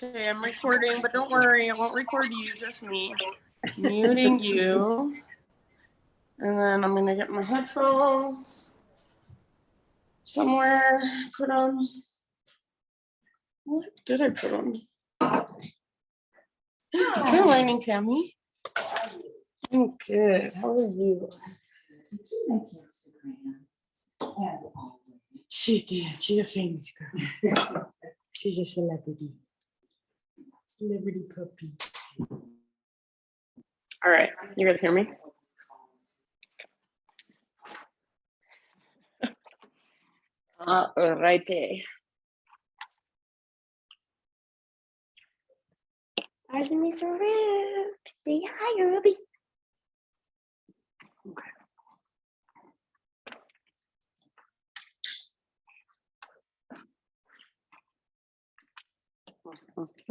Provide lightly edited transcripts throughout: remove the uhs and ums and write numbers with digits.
Okay, I'm recording, but don't worry, I won't record you, just me. Muting you. And then I'm gonna get my headphones somewhere, put on. What did I put on? Good morning, Tammy. I'm good. How are you? Did you make Instagram? As always. She did. She's a famous girl. She's a celebrity. Celebrity puppy. All right, you guys hear me? All righty. There's Miss Ruby. Say hi, Ruby. Okay.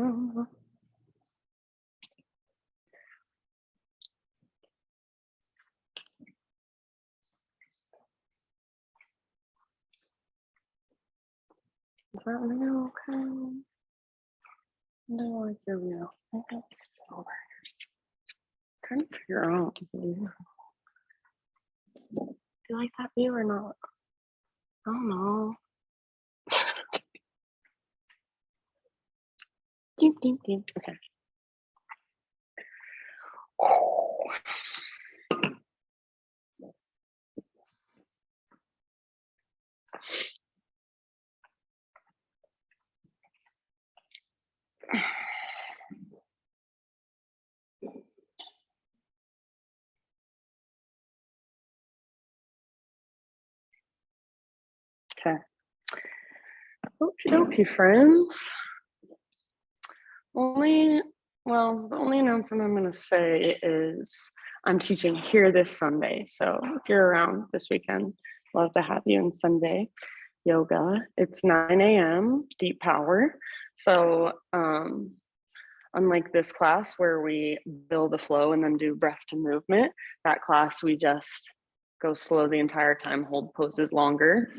Is that real? Okay. No, I hear you. I think it's over. Trying to figure out. Do you like that view or not? I don't know. Deep, deep, deep. Okay. Okay. Okie dokie, friends. The only announcement I'm going to say is I'm teaching here this Sunday. So if you're around this weekend, love to have you on Sunday yoga. It's 9 a.m. deep power. So unlike this class where we build the flow and then do breath to movement, that class we just go slow the entire time, hold poses longer.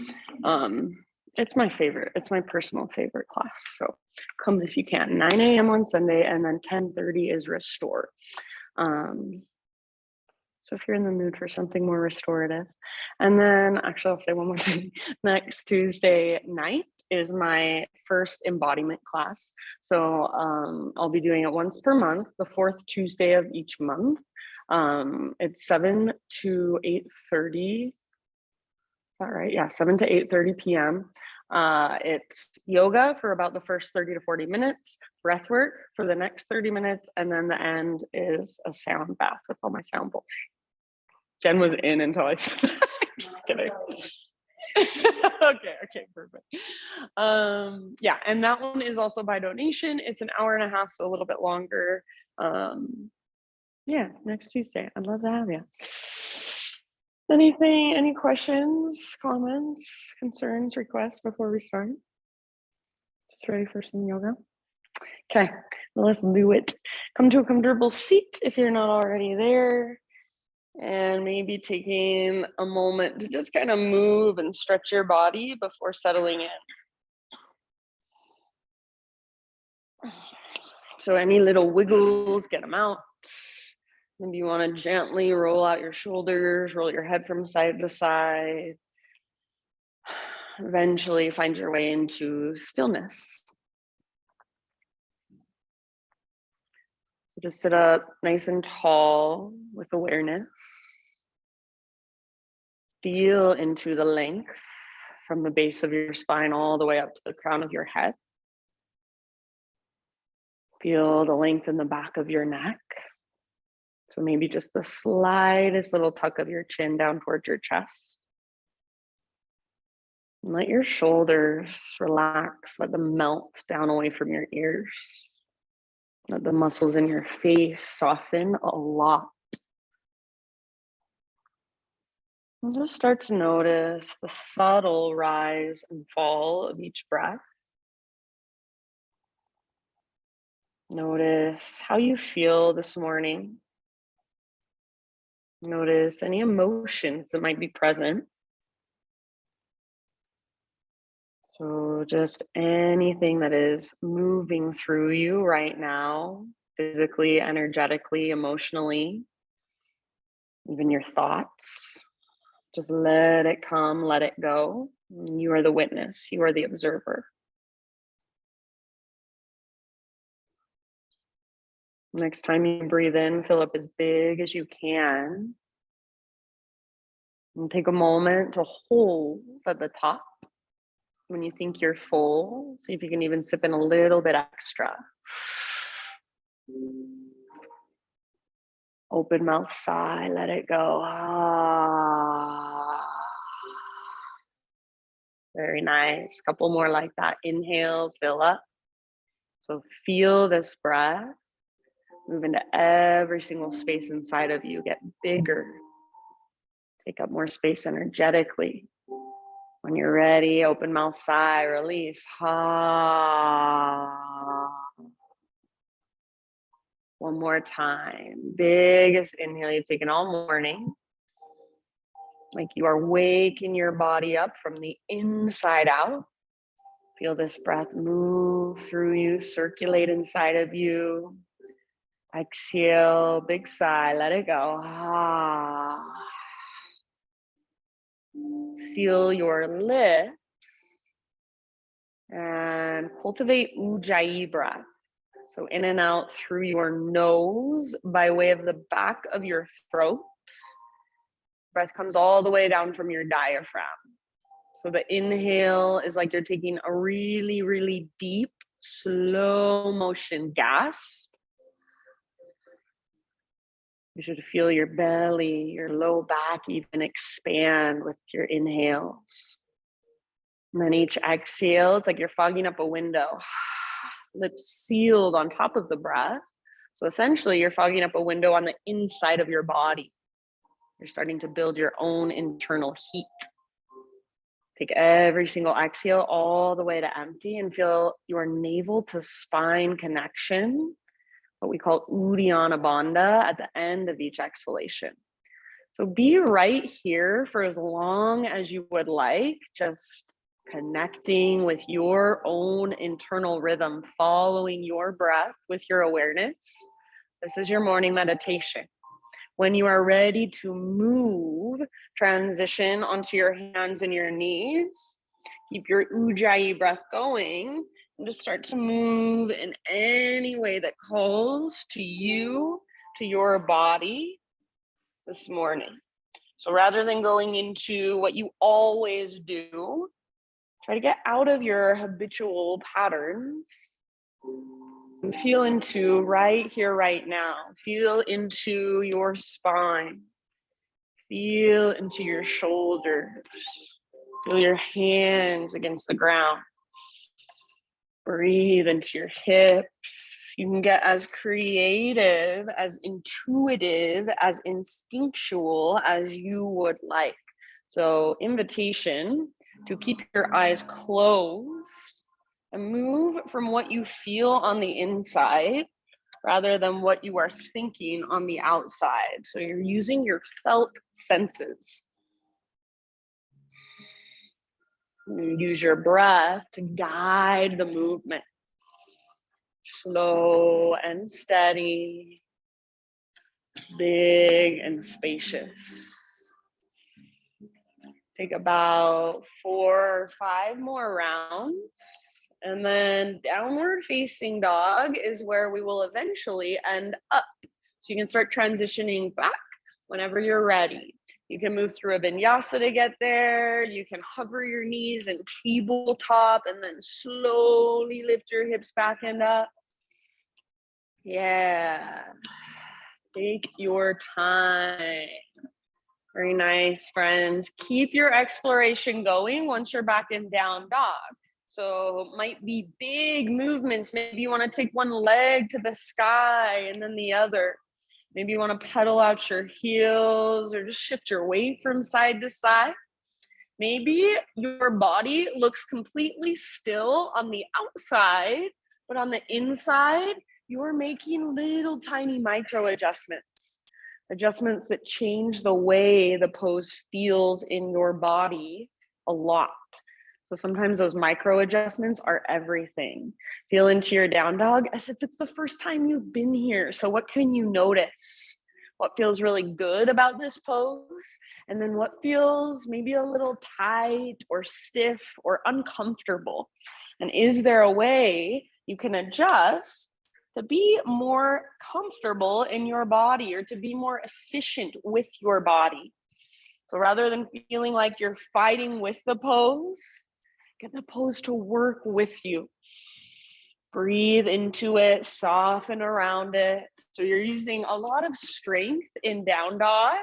It's my favorite. It's my personal favorite class. So come if you can. 9 a.m. on Sunday, and then 10:30 is restore. So if you're in the mood for something more restorative. And then actually I'll say one more thing. Next Tuesday night is my first embodiment class. So I'll be doing it once per month, the fourth Tuesday of each month. It's 7 to 8:30. Is that right? Yeah, 7 to 8:30 p.m. It's yoga for about the first 30 to 40 minutes, breath work for the next 30 minutes, and then the end is a sound bath with all my sound bowls. Jen was in until I said that. Just kidding. Okay, perfect. Yeah, and that one is also by donation. It's an hour and a half, so a little bit longer. Yeah, next Tuesday. I'd love to have you. Any questions, comments, concerns, requests before we start? Just ready for some yoga? Okay, let's do it. Come to a comfortable seat if you're not already there. And maybe taking a moment to just kind of move and stretch your body before settling in. So any little wiggles, get them out. Maybe you want to gently roll out your shoulders, roll your head from side to side. Eventually find your way into stillness. So just sit up nice and tall with awareness. Feel into the length from the base of your spine all the way up to the crown of your head. Feel the length in the back of your neck. So maybe just the slightest little tuck of your chin down towards your chest. And let your shoulders relax, let them melt down away from your ears. Let the muscles in your face soften a lot. And just start to notice the subtle rise and fall of each breath. Notice how you feel this morning. Notice any emotions that might be present. So just anything that is moving through you right now, physically, energetically, emotionally, even your thoughts, just let it come, let it go. You are the witness, you are the observer. Next time you breathe in, fill up as big as you can. And take a moment to hold at the top. When you think you're full, see if you can even sip in a little bit extra. Open mouth sigh, let it go. Ah. Very nice. Couple more like that. Inhale, fill up. So feel this breath move into every single space inside of you, get bigger. Take up more space energetically. When you're ready, open mouth sigh, release. Ha. One more time. Biggest inhale you've taken all morning. Like you are waking your body up from the inside out. Feel this breath move through you, circulate inside of you. Exhale, big sigh, let it go. Ah. Seal your lips and cultivate Ujjayi breath. So in and out through your nose by way of the back of your throat. Breath comes all the way down from your diaphragm. So the inhale is like you're taking a really, really deep, slow motion gasp. You should feel your belly, your low back even expand with your inhales. And then each exhale, it's like you're fogging up a window. Lips sealed on top of the breath. So essentially, you're fogging up a window on the inside of your body. You're starting to build your own internal heat. Take every single exhale all the way to empty and feel your navel to spine connection, what we call Uddiyana Bandha, at the end of each exhalation. So be right here for as long as you would like, just connecting with your own internal rhythm, following your breath with your awareness. This is your morning meditation. When you are ready to move, transition onto your hands and your knees. Keep your Ujjayi breath going and just start to move in any way that calls to you, to your body this morning. So rather than going into what you always do, try to get out of your habitual patterns and feel into right here, right now. Feel into your spine. Feel into your shoulders. Feel your hands against the ground. Breathe into your hips. You can get as creative, as intuitive, as instinctual as you would like. So, invitation to keep your eyes closed and move from what you feel on the inside rather than what you are thinking on the outside. So, you're using your felt senses. You use your breath to guide the movement. Slow and steady, big and spacious. Take about 4 or 5 more rounds. And then downward facing dog is where we will eventually end up. So you can start transitioning back whenever you're ready. You can move through a vinyasa to get there. You can hover your knees and tabletop and then slowly lift your hips back and up. Yeah. Take your time. Very nice, friends. Keep your exploration going once you're back in down dog. So it might be big movements. Maybe you want to take one leg to the sky and then the other. Maybe you want to pedal out your heels or just shift your weight from side to side. Maybe your body looks completely still on the outside, but on the inside, you're making little tiny micro adjustments that change the way the pose feels in your body a lot. So sometimes those micro adjustments are everything. Feel into your down dog as if it's the first time you've been here. So what can you notice? What feels really good about this pose? And then what feels maybe a little tight or stiff or uncomfortable? And is there a way you can adjust to be more comfortable in your body or to be more efficient with your body? So rather than feeling like you're fighting with the pose, get the pose to work with you. Breathe into it, soften around it. So you're using a lot of strength in down dog.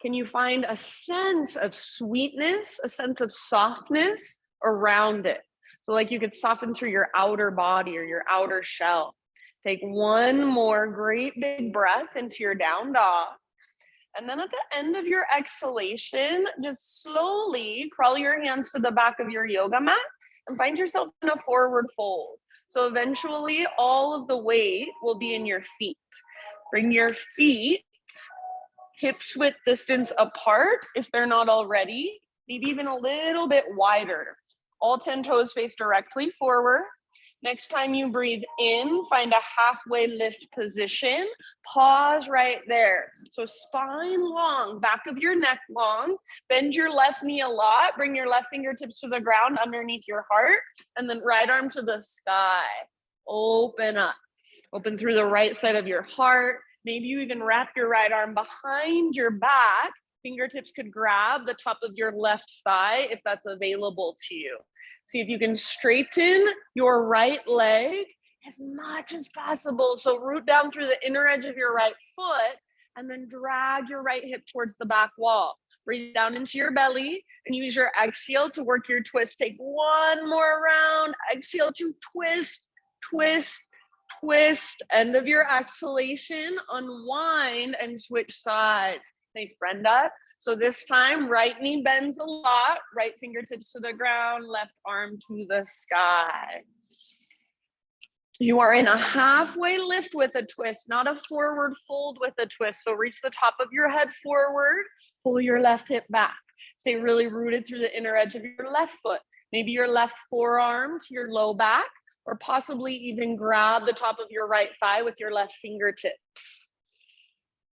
Can you find a sense of sweetness, a sense of softness around it? So like you could soften through your outer body or your outer shell. Take one more great big breath into your down dog. And then at the end of your exhalation, just slowly crawl your hands to the back of your yoga mat and find yourself in a forward fold. So eventually all of the weight will be in your feet. Bring your feet hips width distance apart if they're not already, maybe even a little bit wider. All 10 toes face directly forward. Next time you breathe in, find a halfway lift position. Pause right there. So spine long, back of your neck long. Bend your left knee a lot. Bring your left fingertips to the ground underneath your heart. And then right arm to the sky. Open up. Open through the right side of your heart. Maybe you even wrap your right arm behind your back. Fingertips could grab the top of your left thigh if that's available to you. See if you can straighten your right leg as much as possible. So root down through the inner edge of your right foot and then drag your right hip towards the back wall. Breathe down into your belly and use your exhale to work your twist. Take one more round. Exhale to twist, twist, twist. End of your exhalation, unwind and switch sides. Nice, Brenda. So this time, right knee bends a lot, right fingertips to the ground, left arm to the sky. You are in a halfway lift with a twist, not a forward fold with a twist. So reach the top of your head forward, pull your left hip back. Stay really rooted through the inner edge of your left foot. Maybe your left forearm to your low back, or possibly even grab the top of your right thigh with your left fingertips.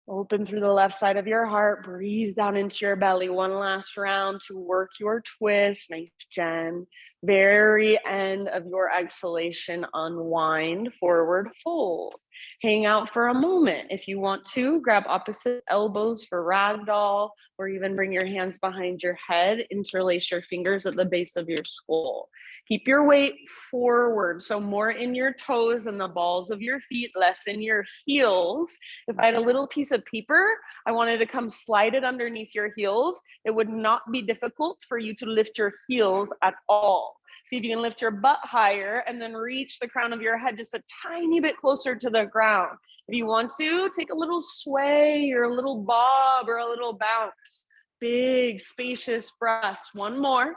Open through the left side of your heart. Breathe down into your belly. One last round to work your twist. Nice, Jen. Very end of your exhalation, unwind, forward fold. Hang out for a moment. If you want to, grab opposite elbows for ragdoll, or even bring your hands behind your head. Interlace your fingers at the base of your skull. Keep your weight forward, so more in your toes and the balls of your feet, less in your heels. If I had a little piece of paper, I wanted to come slide it underneath your heels. It would not be difficult for you to lift your heels at all. See if you can lift your butt higher and then reach the crown of your head just a tiny bit closer to the ground. If you want to, take a little sway or a little bob or a little bounce. Big, spacious breaths. One more.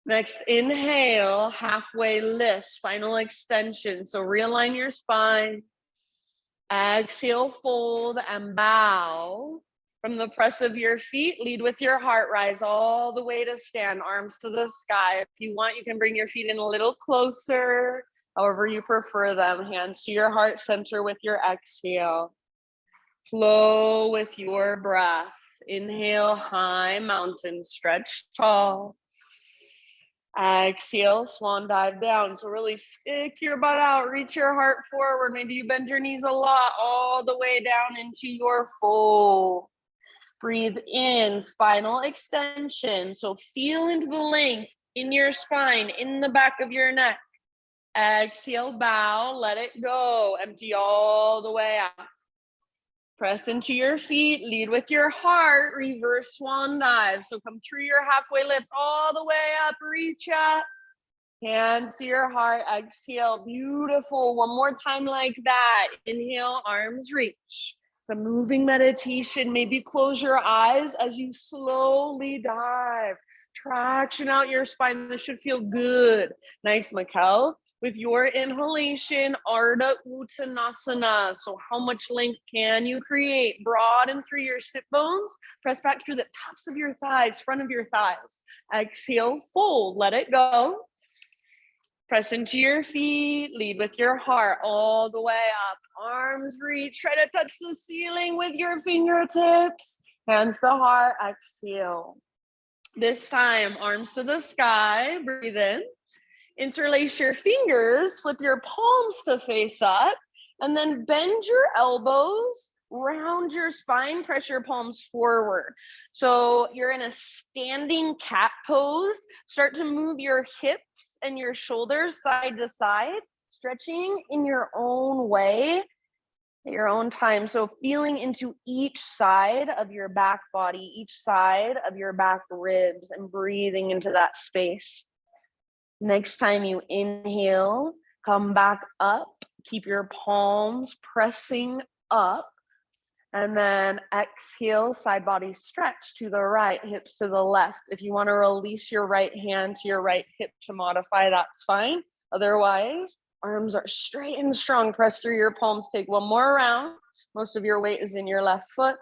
Next, inhale, halfway lift, spinal extension. So realign your spine. Exhale, fold and bow. From the press of your feet, lead with your heart, rise all the way to stand, arms to the sky. If you want, you can bring your feet in a little closer, however you prefer them. Hands to your heart center with your exhale. Flow with your breath. Inhale, high mountain, stretch tall. Exhale, swan dive down. So really stick your butt out, reach your heart forward. Maybe you bend your knees a lot, all the way down into your fold. Breathe in, spinal extension. So feel into the length in your spine, in the back of your neck. Exhale, bow, let it go. Empty all the way out. Press into your feet, lead with your heart, reverse swan dive. So come through your halfway lift all the way up, reach up. Hands to your heart, exhale, beautiful. One more time like that. Inhale, arms reach. It's a moving meditation. Maybe close your eyes as you slowly dive. Traction out your spine. This should feel good. Nice, Mikkel. With your inhalation, Ardha Uttanasana. So how much length can you create? Broaden through your sit bones. Press back through the tops of your thighs, front of your thighs. Exhale, fold, let it go. Press into your feet, lead with your heart all the way up. Arms reach, try to touch the ceiling with your fingertips. Hands to heart, exhale. This time, arms to the sky, breathe in. Interlace your fingers, flip your palms to face up, and then bend your elbows, round your spine, press your palms forward. So you're in a standing cat pose. Start to move your hips and your shoulders side to side, stretching in your own way, at your own time. So feeling into each side of your back body, each side of your back ribs, and breathing into that space. Next time you inhale, come back up, keep your palms pressing up, and then exhale, side body stretch to the right, hips to the left. If you want to release your right hand to your right hip to modify, that's fine. Otherwise, arms are straight and strong. Press through your palms, take one more round. Most of your weight is in your left foot.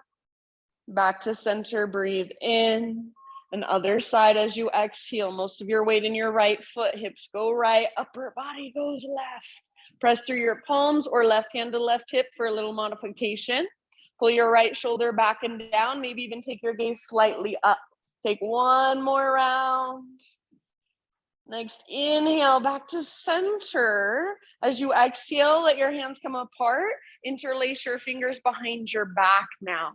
Back to center, breathe in. And other side as you exhale, most of your weight in your right foot, hips go right, upper body goes left. Press through your palms or left hand to left hip for a little modification. Pull your right shoulder back and down, maybe even take your gaze slightly up. Take one more round. Next, inhale back to center. As you exhale, let your hands come apart. Interlace your fingers behind your back now.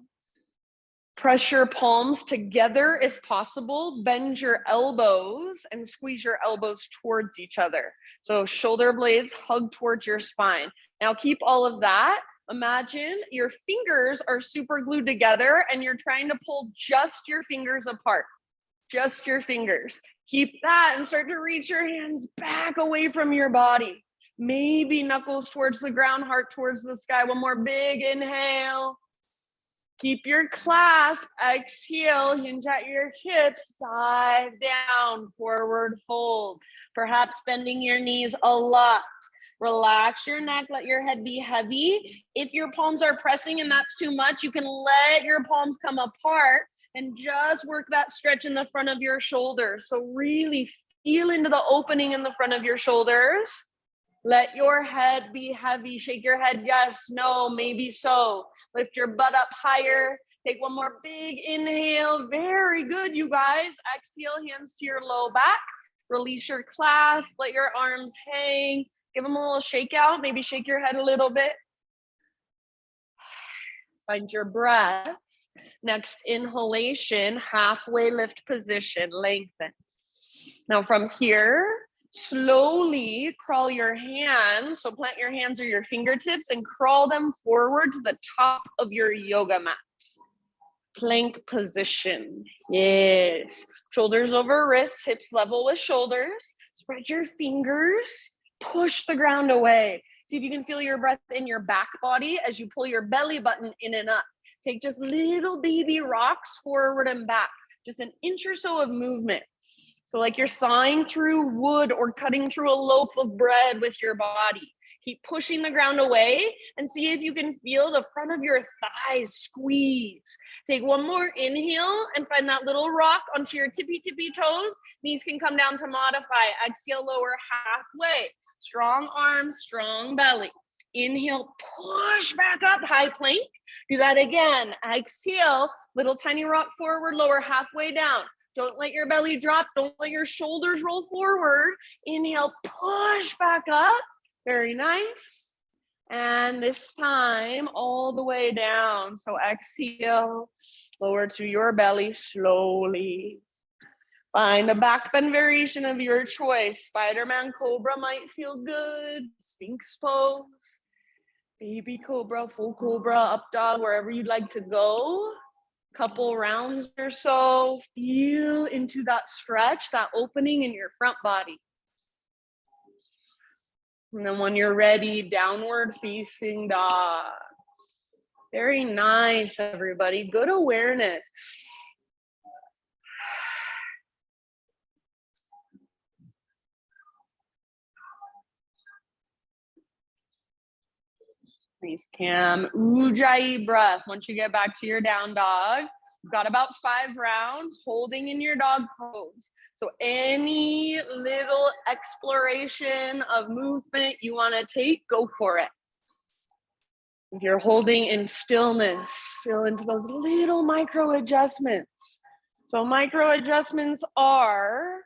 Press your palms together if possible. Bend your elbows and squeeze your elbows towards each other. So shoulder blades hug towards your spine. Now keep all of that. Imagine your fingers are super glued together and you're trying to pull just your fingers apart. Just your fingers. Keep that and start to reach your hands back away from your body. Maybe knuckles towards the ground, heart towards the sky. One more big inhale. Keep your clasp, exhale, hinge at your hips, dive down, forward fold. Perhaps bending your knees a lot. Relax your neck, let your head be heavy. If your palms are pressing and that's too much, you can let your palms come apart and just work that stretch in the front of your shoulders. So really feel into the opening in the front of your shoulders. Let your head be heavy. Shake your head, yes, no, maybe so. Lift your butt up higher. Take one more big inhale. Very good, you guys. Exhale, hands to your low back. Release your clasp. Let your arms hang. Give them a little shake out. Maybe shake your head a little bit. Find your breath. Next inhalation, halfway lift position, lengthen. Now from here, slowly crawl your hands. So plant your hands or your fingertips and crawl them forward to the top of your yoga mat. Plank position. Yes. Shoulders over wrists, hips level with shoulders. Spread your fingers. Push the ground away. See if you can feel your breath in your back body as you pull your belly button in and up. Take just little baby rocks forward and back. Just an inch or so of movement. So like you're sawing through wood or cutting through a loaf of bread with your body. Keep pushing the ground away and see if you can feel the front of your thighs squeeze. Take one more inhale and find that little rock onto your tippy toes. Knees can come down to modify. Exhale, lower halfway. Strong arms, strong belly. Inhale, push back up, high plank. Do that again. Exhale, little tiny rock forward, lower halfway down. Don't let your belly drop. Don't let your shoulders roll forward. Inhale, push back up. Very nice. And this time, all the way down. So exhale, lower to your belly slowly. Find a back bend variation of your choice. Spider-Man Cobra might feel good. Sphinx pose. Baby Cobra, full Cobra, up dog, wherever you'd like to go. Couple rounds or so. Feel into that stretch, that opening in your front body. And then when you're ready, downward facing dog. Very nice, everybody. Good awareness. Nice, Cam. Ujjayi breath. Once you get back to your down dog, you've got about 5 rounds holding in your dog pose. So any little exploration of movement you want to take, go for it. If you're holding in stillness, feel into those little micro adjustments. So micro adjustments are,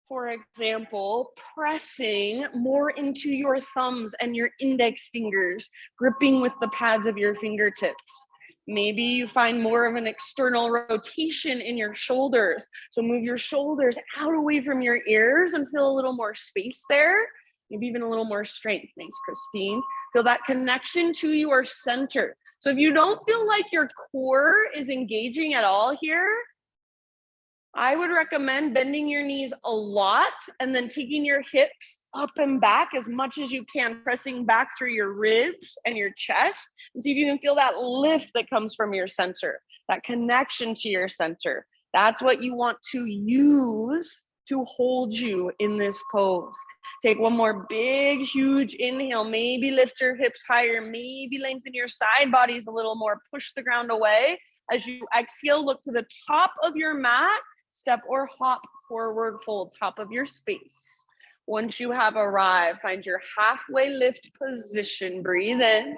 for example, pressing more into your thumbs and your index fingers, gripping with the pads of your fingertips. Maybe you find more of an external rotation in your shoulders. So move your shoulders out away from your ears and feel a little more space there. Maybe even a little more strength. Thanks, Christine. Feel that connection to your center. So if you don't feel like your core is engaging at all here, I would recommend bending your knees a lot and then taking your hips up and back as much as you can, pressing back through your ribs and your chest, and see if you can feel that lift that comes from your center, that connection to your center. That's what you want to use to hold you in this pose. Take one more big, huge inhale. Maybe lift your hips higher. Maybe lengthen your side bodies a little more. Push the ground away. As you exhale, look to the top of your mat. Step or hop forward, fold top of your space. Once you have arrived, find your halfway lift position. Breathe in.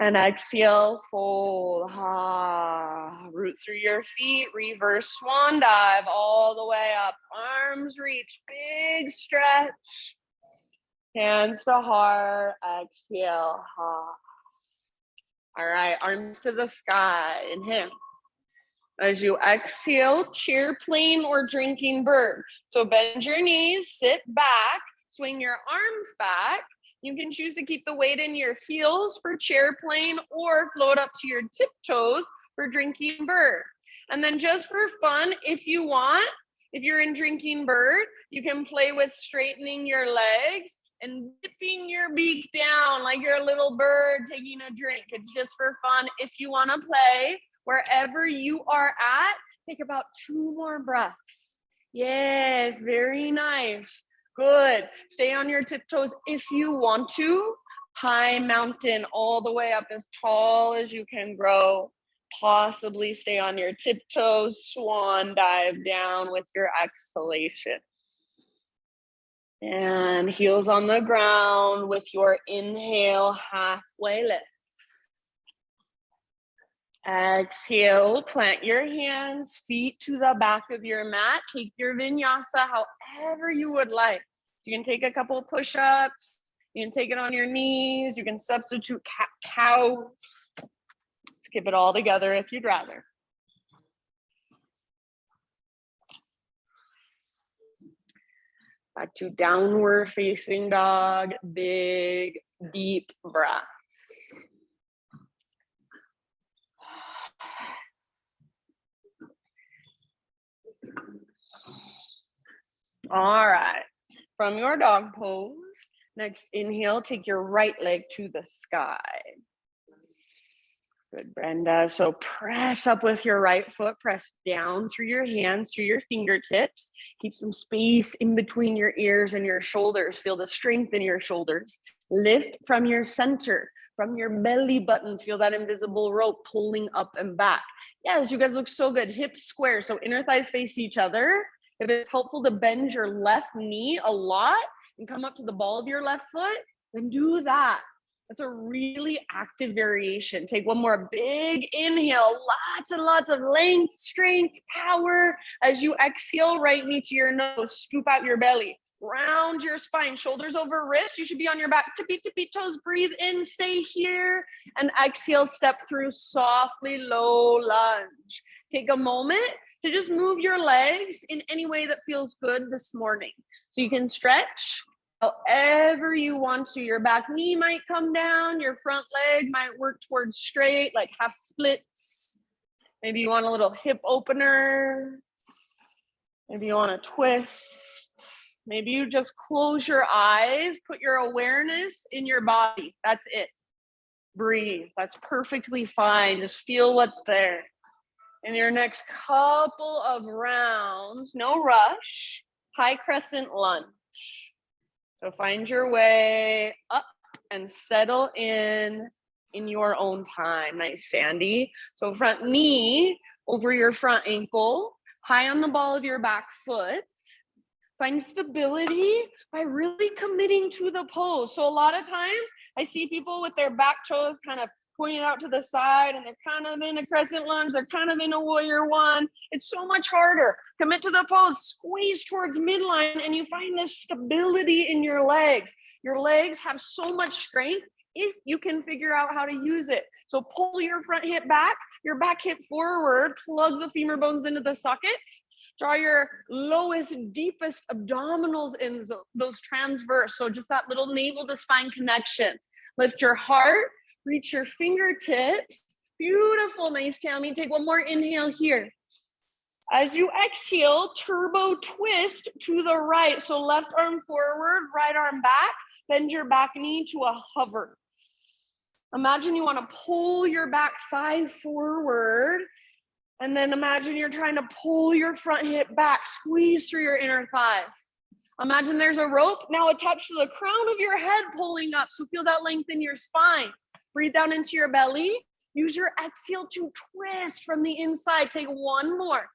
And exhale, fold. Root through your feet, reverse swan dive all the way up. Arms reach, big stretch. Hands to heart, exhale. All right, arms to the sky, inhale. As you exhale, chair plane or drinking bird. So bend your knees, sit back, swing your arms back. You can choose to keep the weight in your heels for chair plane or float up to your tiptoes for drinking bird. And then just for fun, if you want, if you're in drinking bird, you can play with straightening your legs and dipping your beak down like you're a little bird taking a drink. It's just for fun. If you want to play, wherever you are at, take about 2 more breaths. Yes, very nice. Good. Stay on your tiptoes if you want to. High mountain all the way up as tall as you can grow. Possibly stay on your tiptoes. Swan dive down with your exhalation. And heels on the ground with your inhale, halfway lift. Exhale, plant your hands, feet to the back of your mat. Take your vinyasa however you would like. You can take a couple push-ups. You can take it on your knees. You can substitute cows. Skip it all together if you'd rather. Back to downward facing dog. Big, deep breath. All right, from your dog pose, next inhale, take your right leg to the sky. Good, Brenda. So press up with your right foot, press down through your hands, through your fingertips. Keep some space in between your ears and your shoulders. Feel the strength in your shoulders. Lift from your center, from your belly button. Feel that invisible rope pulling up and back. Yes, you guys look so good. Hips square, so inner thighs face each other. If it's helpful to bend your left knee a lot and come up to the ball of your left foot, then do that. That's a really active variation. Take one more big inhale, lots and lots of length, strength, power. As you exhale, right knee to your nose, scoop out your belly, round your spine, shoulders over wrists. You should be on your back, tippy toes. Breathe in, stay here, and exhale, step through softly, low lunge. Take a moment to just move your legs in any way that feels good this morning. So you can stretch however you want to. Your back knee might come down, your front leg might work towards straight, like half splits. Maybe you want a little hip opener. Maybe you want to twist. Maybe you just close your eyes, put your awareness in your body. That's it. Breathe. That's perfectly fine. Just feel what's there. In your next couple of rounds, no rush, high crescent lunge. So find your way up and settle in your own time. Nice, Sandy. So front knee over your front ankle, high on the ball of your back foot. Find stability by really committing to the pose. So a lot of times I see people with their back toes kind of pointing out to the side, and they're kind of in a crescent lunge, they're kind of in a warrior one. It's so much harder. Commit to the pose, squeeze towards midline, and you find this stability in your legs. Your legs have so much strength if you can figure out how to use it. So pull your front hip back, your back hip forward, plug the femur bones into the sockets. Draw your lowest, deepest abdominals in those transverse. So just that little navel to spine connection. Lift your heart, reach your fingertips. Beautiful, nice, Tammy. Take one more inhale here. As you exhale, turbo twist to the right. So left arm forward, right arm back. Bend your back knee to a hover. Imagine you want to pull your back thigh forward. And then imagine you're trying to pull your front hip back, squeeze through your inner thighs. Imagine there's a rope now attached to the crown of your head pulling up. So feel that length in your spine. Breathe down into your belly. Use your exhale to twist from the inside. Take one more.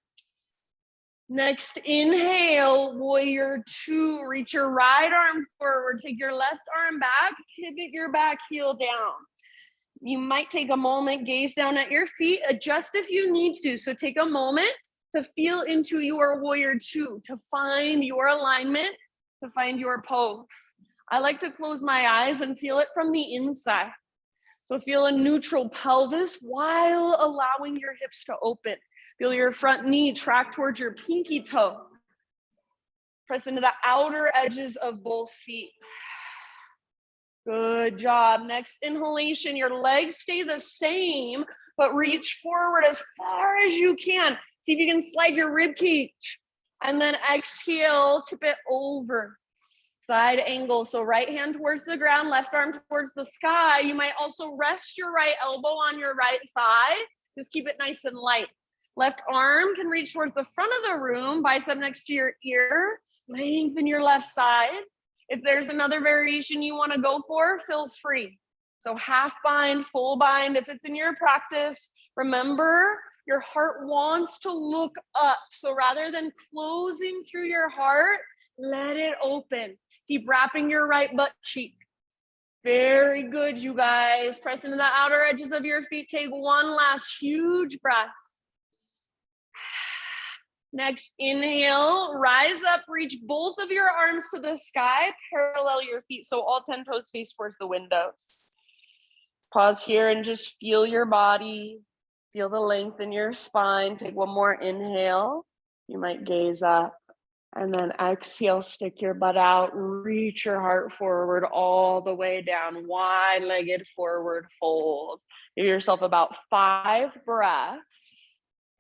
Next inhale, warrior two. Reach your right arm forward. Take your left arm back. Pivot your back heel down. You might take a moment, gaze down at your feet, adjust if you need to. So take a moment to feel into your warrior two, to find your alignment, to find your pose. I like to close my eyes and feel it from the inside. So feel a neutral pelvis while allowing your hips to open. Feel your front knee track towards your pinky toe. Press into the outer edges of both feet. Good job. Next inhalation, your legs stay the same, but reach forward as far as you can. See if you can slide your rib cage. And then exhale, tip it over. Side angle. So right hand towards the ground, left arm towards the sky. You might also rest your right elbow on your right thigh. Just keep it nice and light. Left arm can reach towards the front of the room, bicep next to your ear. Lengthen your left side. If there's another variation you want to go for, feel free. So half bind, full bind, if it's in your practice, remember your heart wants to look up. So rather than closing through your heart, let it open. Keep wrapping your right butt cheek. Very good, you guys. Press into the outer edges of your feet. Take one last huge breath. Next inhale, rise up, reach both of your arms to the sky, parallel your feet. So all 10 toes face towards the windows. Pause here and just feel your body. Feel the length in your spine. Take one more inhale. You might gaze up. And then exhale, stick your butt out, reach your heart forward all the way down, wide-legged forward fold. Give yourself about 5 breaths.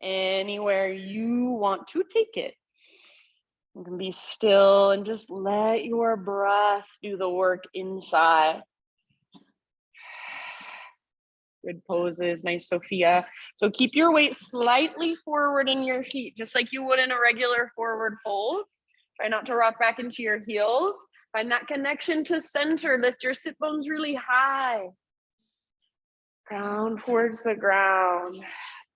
Anywhere you want to take it. You can be still and just let your breath do the work inside. Good poses, nice, Sophia. So keep your weight slightly forward in your feet, just like you would in a regular forward fold. Try not to rock back into your heels. Find that connection to center. Lift your sit bones really high. Down towards the ground.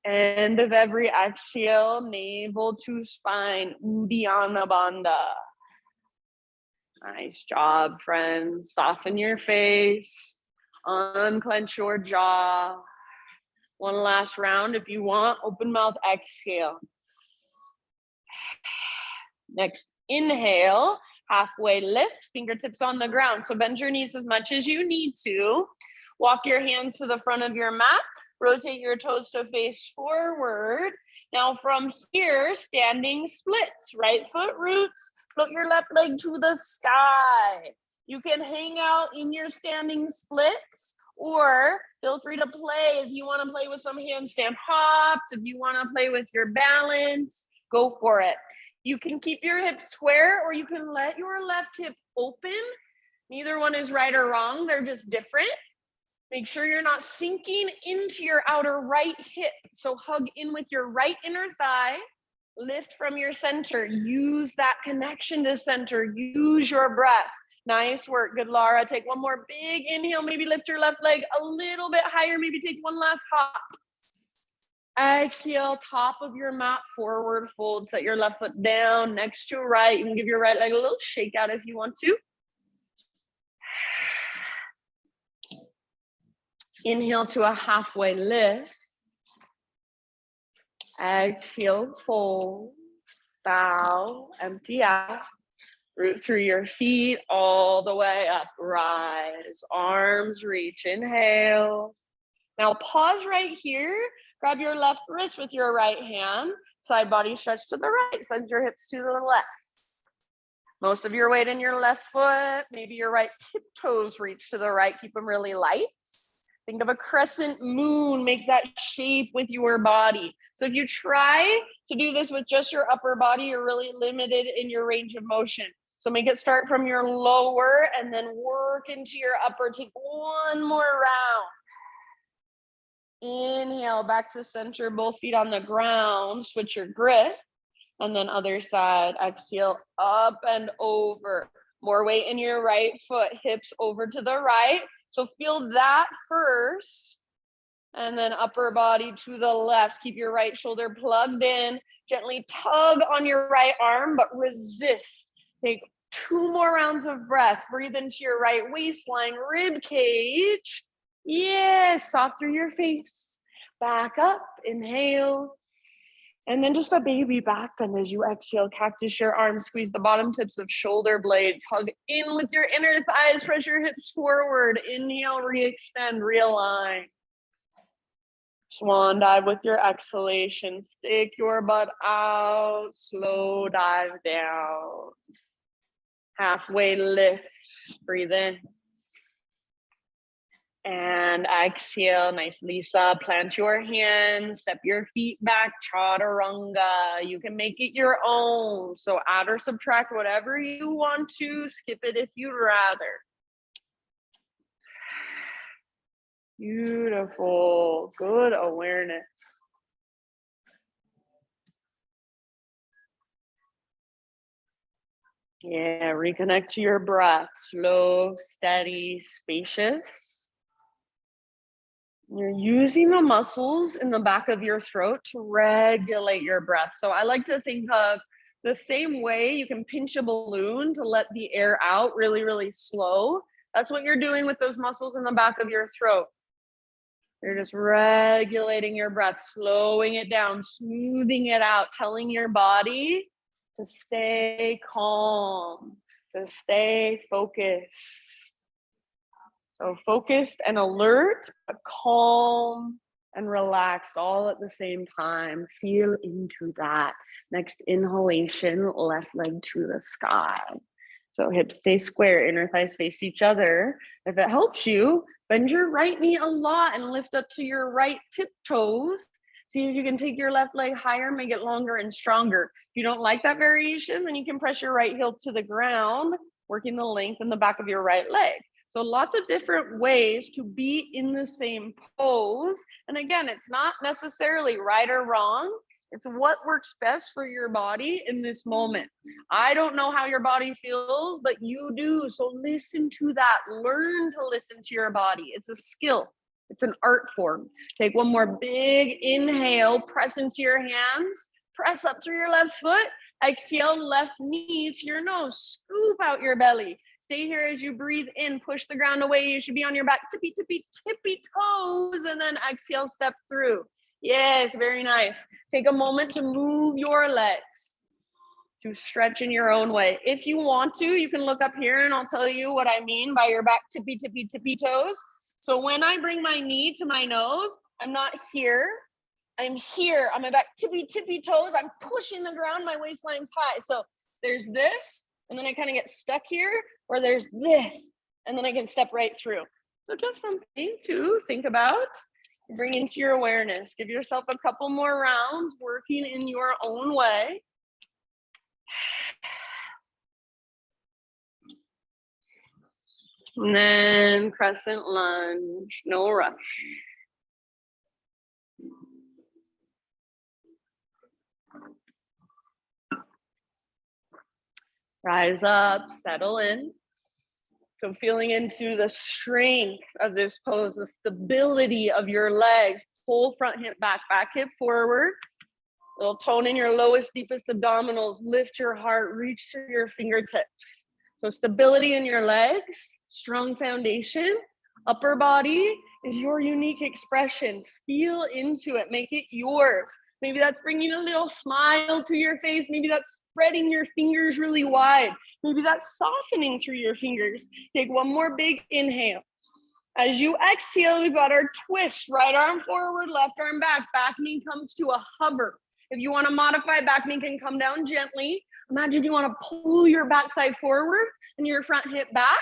End of every exhale, navel to spine, Uddiyana Bandha. Nice job, friends. Soften your face, unclench your jaw. One last round if you want. Open mouth, exhale. Next, inhale, halfway lift, fingertips on the ground. So bend your knees as much as you need to. Walk your hands to the front of your mat. Rotate your toes to face forward. Now from here, standing splits, right foot roots, float your left leg to the sky. You can hang out in your standing splits, or feel free to play if you want to play with some handstand hops, if you want to play with your balance, go for it. You can keep your hips square, or you can let your left hip open. Neither one is right or wrong, they're just different. Make sure you're not sinking into your outer right hip. So hug in with your right inner thigh, lift from your center, use that connection to center, use your breath. Nice work. Good, Laura. Take one more big inhale. Maybe lift your left leg a little bit higher. Maybe take one last hop. Exhale, top of your mat, forward fold. Set your left foot down next to right. You can give your right leg a little shake out if you want to. Inhale to a halfway lift. Exhale, fold, bow, empty out. Root through your feet all the way up. Rise, arms reach, inhale. Now pause right here. Grab your left wrist with your right hand. Side body stretch to the right. Send your hips to the left. Most of your weight in your left foot. Maybe your right tiptoes reach to the right. Keep them really light. Think of a crescent moon. Make that shape with your body. So if you try to do this with just your upper body, you're really limited in your range of motion. So make it start from your lower and then work into your upper. Take one more round. Inhale back to center, both feet on the ground. Switch your grip. And then other side. Exhale, up and over. More weight in your right foot. Hips over to the right. So feel that first. And then upper body to the left. Keep your right shoulder plugged in. Gently tug on your right arm, but resist. Take 2 more rounds of breath. Breathe into your right waistline, rib cage. Yes, soft through your face. Back up, inhale. And then just a baby back bend as you exhale. Cactus your arms, squeeze the bottom tips of shoulder blades. Hug in with your inner thighs, press your hips forward. Inhale, re-extend, realign. Swan dive with your exhalation. Stick your butt out, slow dive down. Halfway lift, breathe in. And exhale, nice Lisa. Plant your hands, step your feet back, chaturanga. You can make it your own. So add or subtract whatever you want to, skip it if you'd rather. Beautiful, good awareness. Yeah, reconnect to your breath, slow, steady, spacious. You're using the muscles in the back of your throat to regulate your breath. So I like to think of the same way you can pinch a balloon to let the air out really, really slow. That's what you're doing with those muscles in the back of your throat. You're just regulating your breath, slowing it down, smoothing it out, telling your body to stay calm, to stay focused. So focused and alert, but calm and relaxed all at the same time. Feel into that. Next inhalation, left leg to the sky. So hips stay square, inner thighs face each other. If it helps you, bend your right knee a lot and lift up to your right tiptoes. See if you can take your left leg higher, make it longer and stronger. If you don't like that variation, then you can press your right heel to the ground, working the length in the back of your right leg. So lots of different ways to be in the same pose. And again, it's not necessarily right or wrong. It's what works best for your body in this moment. I don't know how your body feels, but you do. So listen to that. Learn to listen to your body. It's a skill. It's an art form. Take one more big inhale. Press into your hands. Press up through your left foot. Exhale, left knee to your nose. Scoop out your belly. Stay here as you breathe in. Push the ground away. You should be on your back. Tippy, tippy, tippy toes. And then exhale, step through. Yes, very nice. Take a moment to move your legs, to stretch in your own way. If you want to, you can look up here and I'll tell you what I mean by your back tippy, tippy, tippy toes. So when I bring my knee to my nose, I'm not here. I'm here on my back tippy, tippy toes. I'm pushing the ground. My waistline's high. So there's this, and then I kind of get stuck here, or there's this, and then I can step right through. So just something to think about. Bring into your awareness. Give yourself a couple more rounds working in your own way. And then crescent lunge, no rush. Rise up, settle in. So feeling into the strength of this pose, the stability of your legs. Pull front hip back, back hip forward. Little tone in your lowest, deepest abdominals. Lift your heart, reach through your fingertips. So stability in your legs, strong foundation. Upper body is your unique expression. Feel into it, make it yours. Maybe that's bringing a little smile to your face. Maybe that's spreading your fingers really wide. Maybe that's softening through your fingers. Take one more big inhale. As you exhale, we've got our twist. Right arm forward, left arm back. Back knee comes to a hover. If you want to modify, back knee can come down gently. Imagine you want to pull your backside forward and your front hip back.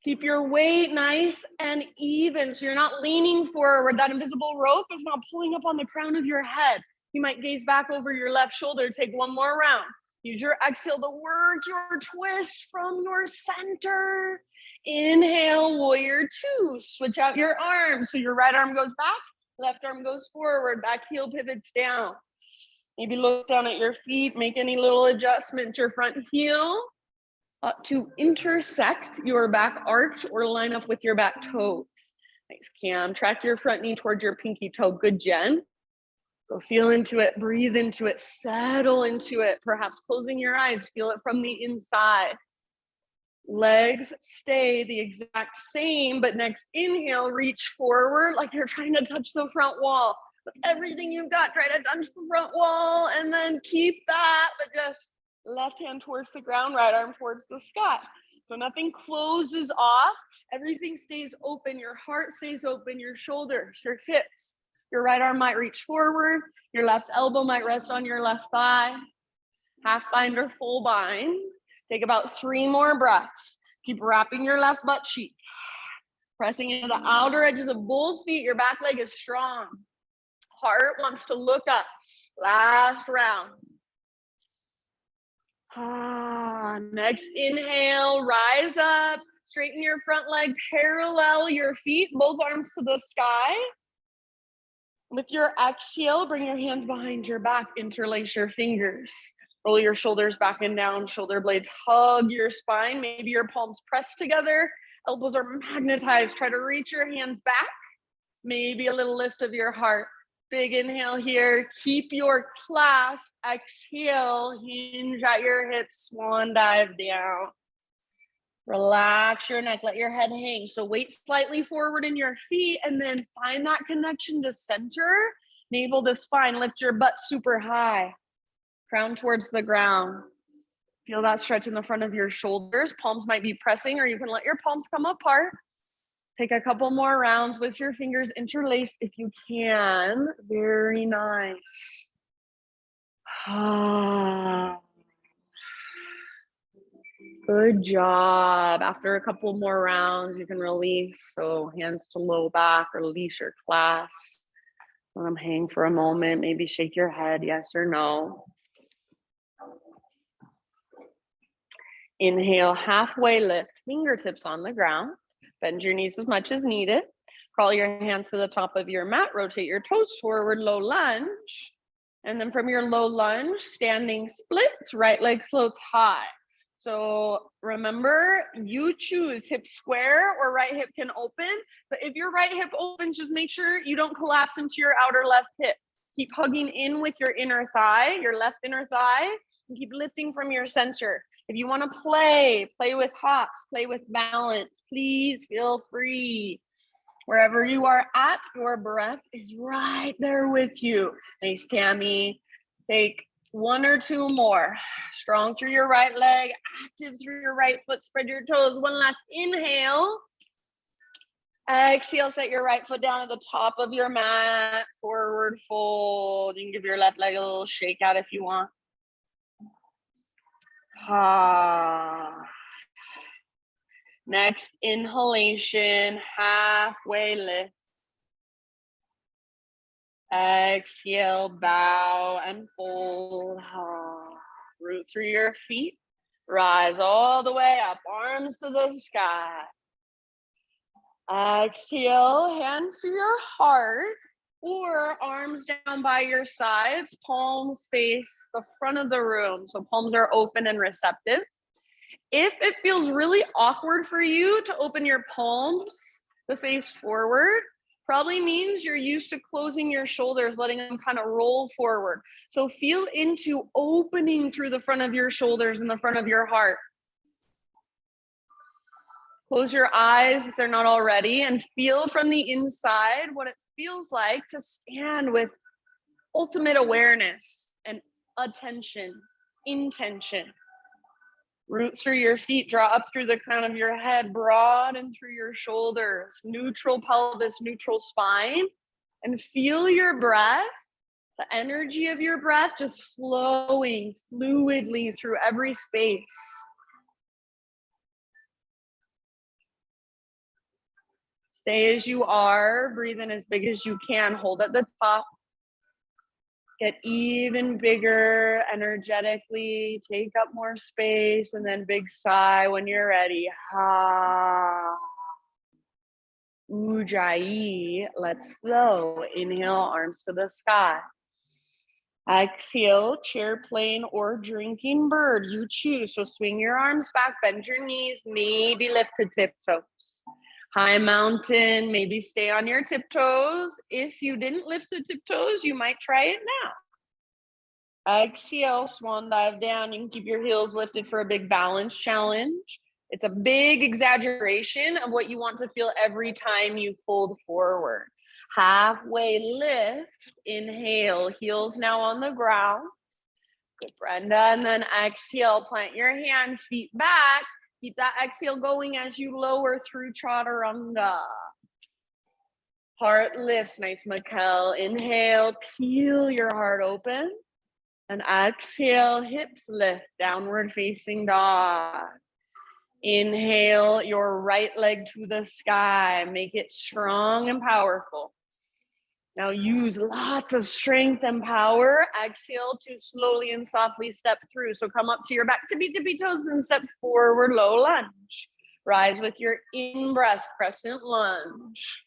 Keep your weight nice and even, so you're not leaning forward. That invisible rope is not pulling up on the crown of your head. You might gaze back over your left shoulder. Take one more round. Use your exhale to work your twist from your center. Inhale, warrior two. Switch out your arms. So your right arm goes back, left arm goes forward, back heel pivots down. Maybe look down at your feet, make any little adjustments. Your front heel to intersect your back arch or line up with your back toes. Nice, Cam. Track your front knee towards your pinky toe. Good, Jen. So feel into it, breathe into it, settle into it. Perhaps closing your eyes, feel it from the inside. Legs stay the exact same, but next inhale, reach forward like you're trying to touch the front wall. With everything you've got, try to touch the front wall and then keep that, but just left hand towards the ground, right arm towards the sky. So nothing closes off, everything stays open, your heart stays open, your shoulders, your hips. Your right arm might reach forward, your left elbow might rest on your left thigh. Half bind or full bind. Take about 3 more breaths. Keep wrapping your left butt cheek. Pressing into the outer edges of both feet, your back leg is strong. Heart wants to look up. Last round. Next inhale, rise up, straighten your front leg, parallel your feet, both arms to the sky. With your exhale, bring your hands behind your back, interlace your fingers. Roll your shoulders back and down, shoulder blades hug your spine. Maybe your palms press together, elbows are magnetized. Try to reach your hands back. Maybe a little lift of your heart. Big inhale here. Keep your clasp. Exhale, hinge at your hips, swan dive down. Relax your neck, let your head hang. So weight slightly forward in your feet and then find that connection to center. Navel to spine, lift your butt super high. Crown towards the ground. Feel that stretch in the front of your shoulders. Palms might be pressing or you can let your palms come apart. Take a couple more rounds with your fingers interlaced if you can. Very nice. Good job. After a couple more rounds, you can release. So hands to low back, release your clasp. Hang for a moment, maybe shake your head, yes or no. Inhale, halfway lift, fingertips on the ground. Bend your knees as much as needed. Crawl your hands to the top of your mat, rotate your toes forward, low lunge. And then from your low lunge, standing splits, right leg floats high. So remember, you choose hip square or right hip can open. But if your right hip opens, just make sure you don't collapse into your outer left hip. Keep hugging in with your inner thigh, your left inner thigh, and keep lifting from your center. If you want to play with hops, play with balance, please feel free. Wherever you are at, your breath is right there with you. Nice, Tammy. Take 1 or 2 more. Strong through your right leg, active through your right foot. Spread your toes. One last inhale. Exhale, set your right foot down at the top of your mat. Forward fold. You can give your left leg a little shake out if you want. Next inhalation, halfway lift. Exhale, bow and fold. Root through your feet. Rise all the way up, arms to the sky. Exhale, hands to your heart or arms down by your sides, palms face the front of the room. So palms are open and receptive. If it feels really awkward for you to open your palms, the face forward, probably means you're used to closing your shoulders, letting them kind of roll forward. So feel into opening through the front of your shoulders and the front of your heart. Close your eyes if they're not already and feel from the inside what it feels like to stand with ultimate awareness and attention, intention. Root through your feet, draw up through the crown of your head, broaden through your shoulders, neutral pelvis, neutral spine, and feel your breath, the energy of your breath just flowing fluidly through every space. Stay as you are, breathe in as big as you can, hold at the top. Get even bigger energetically, take up more space, and then big sigh when you're ready. Ha. Ujjayi, let's flow. Inhale, arms to the sky. Exhale, chair plane or drinking bird, you choose. So swing your arms back, bend your knees, maybe lift to tiptoes. High mountain, maybe stay on your tiptoes. If you didn't lift the tiptoes, you might try it now. Exhale, swan dive down. You can keep your heels lifted for a big balance challenge. It's a big exaggeration of what you want to feel every time you fold forward. Halfway lift, inhale, heels now on the ground. Good, Brenda. And then exhale, plant your hands, feet back. Keep that exhale going as you lower through chaturanga. Heart lifts, nice Mikkel. Inhale, peel your heart open. And exhale, hips lift, downward facing dog. Inhale your right leg to the sky. Make it strong and powerful. Now use lots of strength and power. Exhale to slowly and softly step through. So come up to your back tippy toes and step forward, low lunge. Rise with your in-breath, crescent lunge.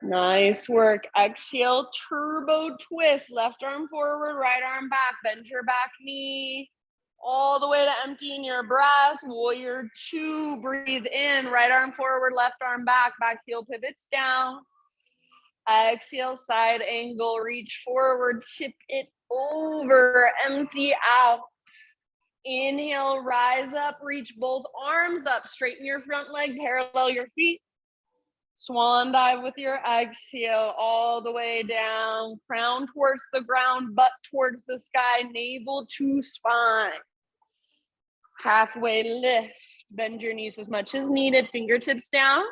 Nice work. Exhale, turbo twist. Left arm forward, right arm back. Bend your back knee all the way to emptying your breath. Warrior 2, breathe in. Right arm forward, left arm back. Back heel pivots down. Exhale, side angle, reach forward, tip it over, empty out. Inhale, rise up, reach both arms up, straighten your front leg, parallel your feet. Swan dive with your exhale all the way down, crown towards the ground, butt towards the sky, navel to spine. Halfway lift, bend your knees as much as needed, fingertips down.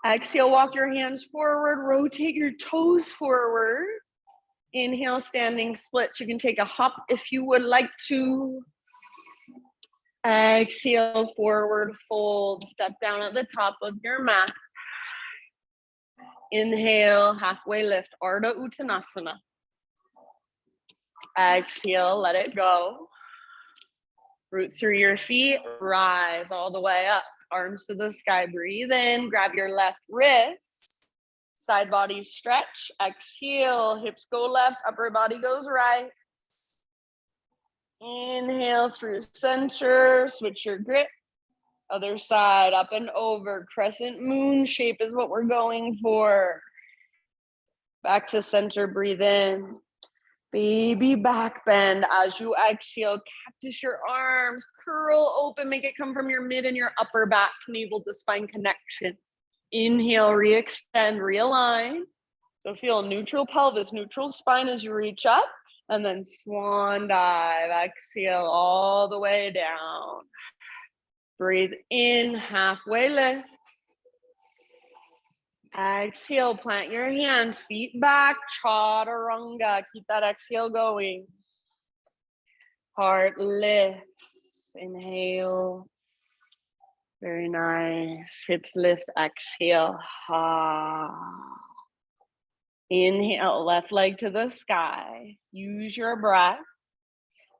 Exhale, walk your hands forward, rotate your toes forward. Inhale, standing splits. You can take a hop if you would like to. Exhale, forward fold. Step down at the top of your mat. Inhale, halfway lift, Ardha Uttanasana. Exhale, let it go. Root through your feet, rise all the way up. Arms to the sky, breathe in, grab your left wrist, side body stretch, exhale, hips go left, upper body goes right. Inhale through center, switch your grip. Other side, up and over, crescent moon shape is what we're going for. Back to center, breathe in. Baby back bend as you exhale, cactus your arms, curl open, make it come from your mid and your upper back, navel to spine connection. Inhale, re-extend, realign. So feel neutral pelvis, neutral spine as you reach up, and then swan dive, exhale all the way down. Breathe in, halfway lift. Exhale, plant your hands, feet back, chaturanga. Keep that exhale going. Heart lifts, inhale. Very nice. Hips lift, exhale. Ha. Inhale, left leg to the sky. Use your breath.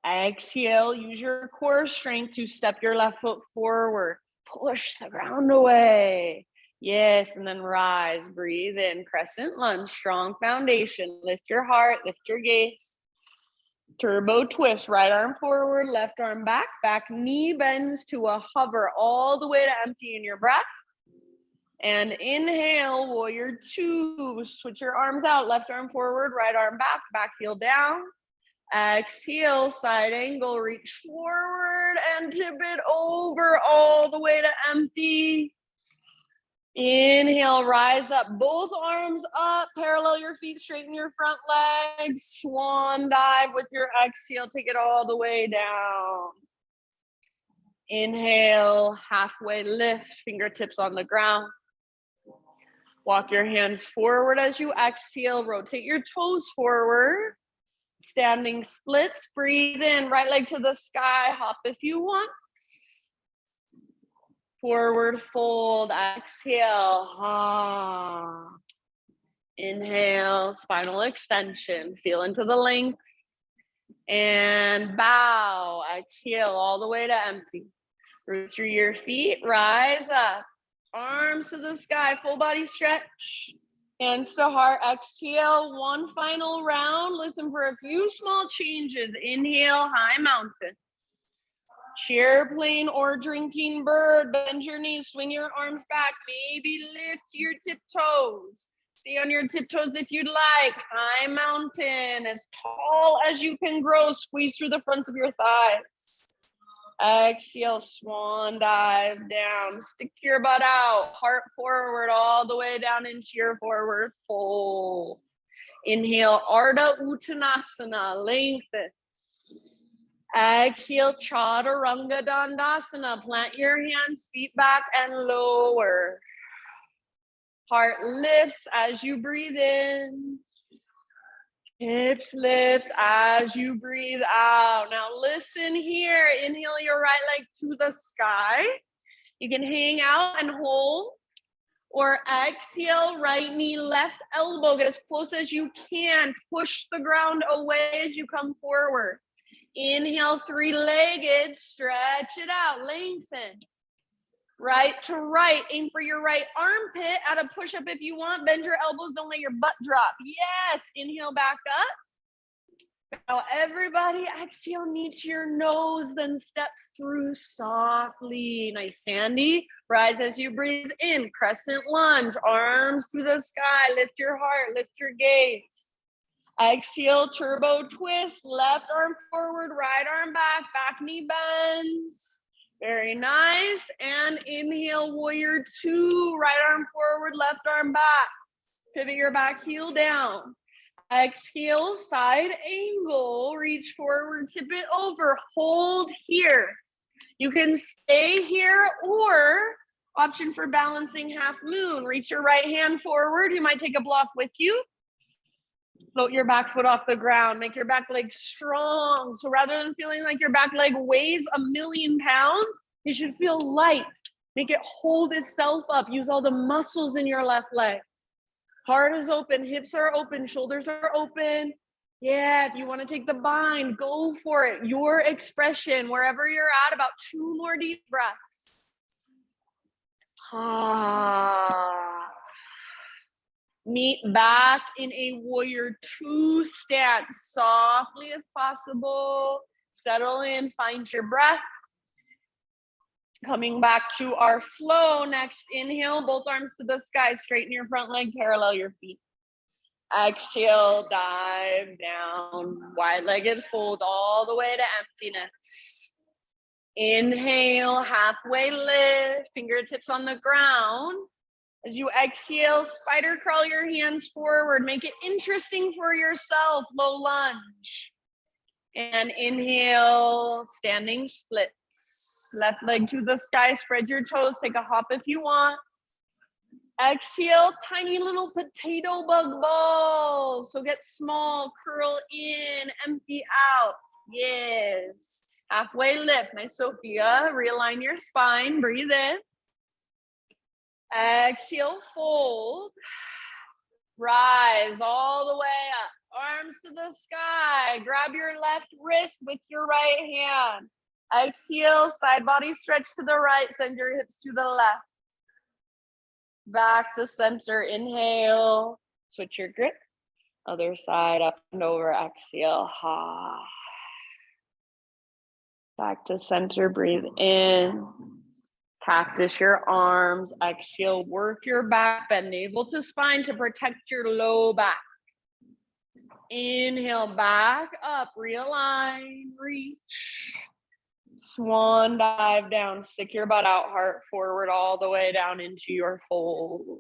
Exhale, use your core strength to step your left foot forward. Push the ground away. Yes, and then rise, breathe in, crescent lunge, strong foundation. Lift your heart, lift your gaze. Turbo twist, right arm forward, left arm back, back knee bends to a hover all the way to empty in your breath. And inhale, warrior two. Switch your arms out, left arm forward, right arm back, back heel down. Exhale, side angle, reach forward and tip it over all the way to empty. Inhale, rise up, both arms up, parallel your feet, straighten your front legs, swan dive with your exhale, take it all the way down. Inhale, halfway lift, fingertips on the ground. Walk your hands forward as you exhale, rotate your toes forward. Standing splits, breathe in, right leg to the sky, hop if you want. Forward fold, exhale, inhale, spinal extension, feel into the length. And bow, exhale all the way to empty. Roots through your feet, rise up. Arms to the sky, full body stretch. Hands to heart, exhale, one final round. Listen for a few small changes. Inhale, high mountain. Chair plane or drinking bird. Bend your knees, swing your arms back. Maybe lift your tiptoes. Stay on your tiptoes if you'd like. High mountain, as tall as you can grow. Squeeze through the fronts of your thighs. Exhale, swan dive down. Stick your butt out. Heart forward all the way down into your forward fold. Inhale, Ardha Uttanasana, lengthen. Exhale, Chaturanga Dandasana. Plant your hands, feet back and lower. Heart lifts as you breathe in. Hips lift as you breathe out. Now listen here. Inhale your right leg to the sky. You can hang out and hold. Or exhale, right knee, left elbow. Get as close as you can. Push the ground away as you come forward. Inhale, three-legged. Stretch it out. Lengthen. Right to right, aim for your right armpit. Add a push-up if you want. Bend your elbows, don't let your butt drop. Yes, inhale back up. Now everybody exhale, knee to your nose, then step through softly. Nice, Sandy. Rise as you breathe in, crescent lunge, arms to the sky. Lift your heart, lift your gaze. Exhale, turbo twist, left arm forward, right arm back, back knee bends. Very nice. And inhale, warrior two, right arm forward, left arm back. Pivot your back heel down. Exhale, side angle, reach forward, tip it over, hold here. You can stay here or option for balancing half moon. Reach your right hand forward. You might take a block with you. Float your back foot off the ground. Make your back leg strong. So rather than feeling like your back leg weighs 1,000,000 pounds, you should feel light. Make it hold itself up. Use all the muscles in your left leg. Heart is open, hips are open, shoulders are open. Yeah, if you want to take the bind, go for it. Your expression, wherever you're at, about 2 more deep breaths. Meet back in a warrior two stance, softly if possible. Settle in, find your breath. Coming back to our flow. Next, inhale, both arms to the sky, straighten your front leg, parallel your feet. Exhale, dive down, wide-legged fold all the way to emptiness. Inhale, halfway lift, fingertips on the ground. As you exhale, spider crawl your hands forward. Make it interesting for yourself, low lunge. And inhale, standing splits. Left leg to the sky, spread your toes, take a hop if you want. Exhale, tiny little potato bug balls. So get small, curl in, empty out. Yes. Halfway lift. Nice, Sophia. Realign your spine, breathe in. Exhale, fold. Rise all the way up. Arms to the sky. Grab your left wrist with your right hand. Exhale, side body stretch to the right. Send your hips to the left. Back to center. Inhale. Switch your grip. Other side, up and over. Exhale. Back to center, breathe in. Cactus your arms, exhale, work your back, bend navel to spine to protect your low back. Inhale, back up, realign, reach. Swan dive down, stick your butt out, heart forward all the way down into your fold.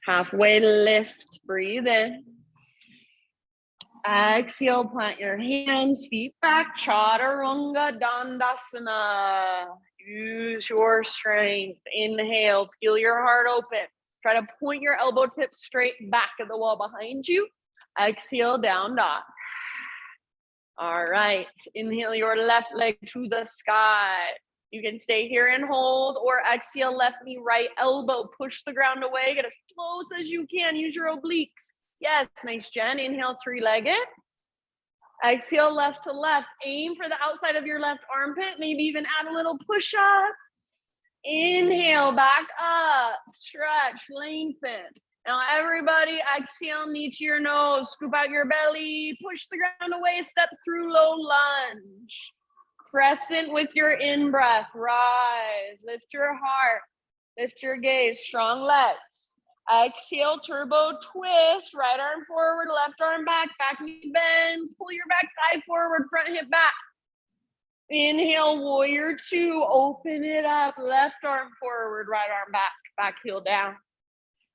Halfway lift, breathe in. Exhale, plant your hands, feet back, Chaturanga Dandasana. Use your strength. Inhale, peel your heart open. Try to point your elbow tips straight back at the wall behind you. Exhale, down dog. All right, inhale your left leg to the sky. You can stay here and hold, or exhale, left knee, right elbow. Push the ground away, get as close as you can. Use your obliques. Yes, nice, Jen. Inhale, three-legged. Exhale, left to left. Aim for the outside of your left armpit. Maybe even add a little push-up. Inhale, back up. Stretch, lengthen. Now, everybody, exhale, knee to your nose. Scoop out your belly. Push the ground away. Step through low lunge. Crescent with your in-breath. Rise. Lift your heart. Lift your gaze. Strong legs. Exhale, turbo twist, right arm forward, left arm back, back knee bends, pull your back thigh forward, front hip back. Inhale, warrior two, open it up, left arm forward, right arm back, back heel down.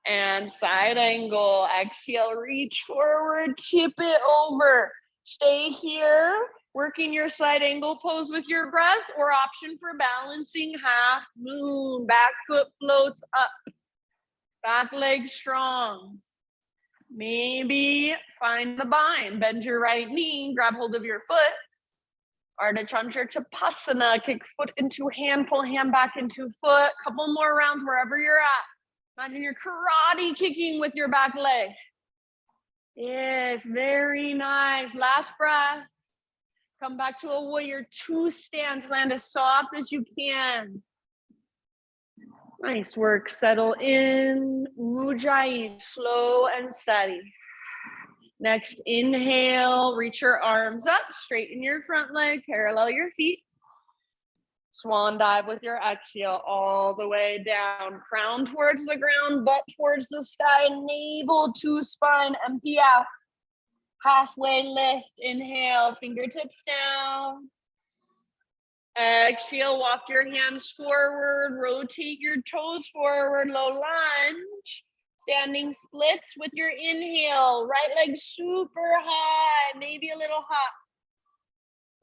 And side angle, exhale, reach forward, tip it over. Stay here, working your side angle pose with your breath, or option for balancing half moon, back foot floats up. Back leg strong. Maybe find the bind. Bend your right knee, grab hold of your foot. Ardha Chandra Chapasana, kick foot into hand, pull hand back into foot. Couple more rounds wherever you're at. Imagine you're karate kicking with your back leg. Yes, very nice. Last breath. Come back to a warrior two stance. Land as soft as you can. Nice work. Settle in. Ujjayi, slow and steady. Next, inhale. Reach your arms up. Straighten your front leg. Parallel your feet. Swan dive with your exhale all the way down. Crown towards the ground, butt towards the sky, navel to spine. Empty out. Halfway lift. Inhale. Fingertips down. Exhale, walk your hands forward, rotate your toes forward, low lunge. Standing splits with your inhale, right leg super high, maybe a little hop.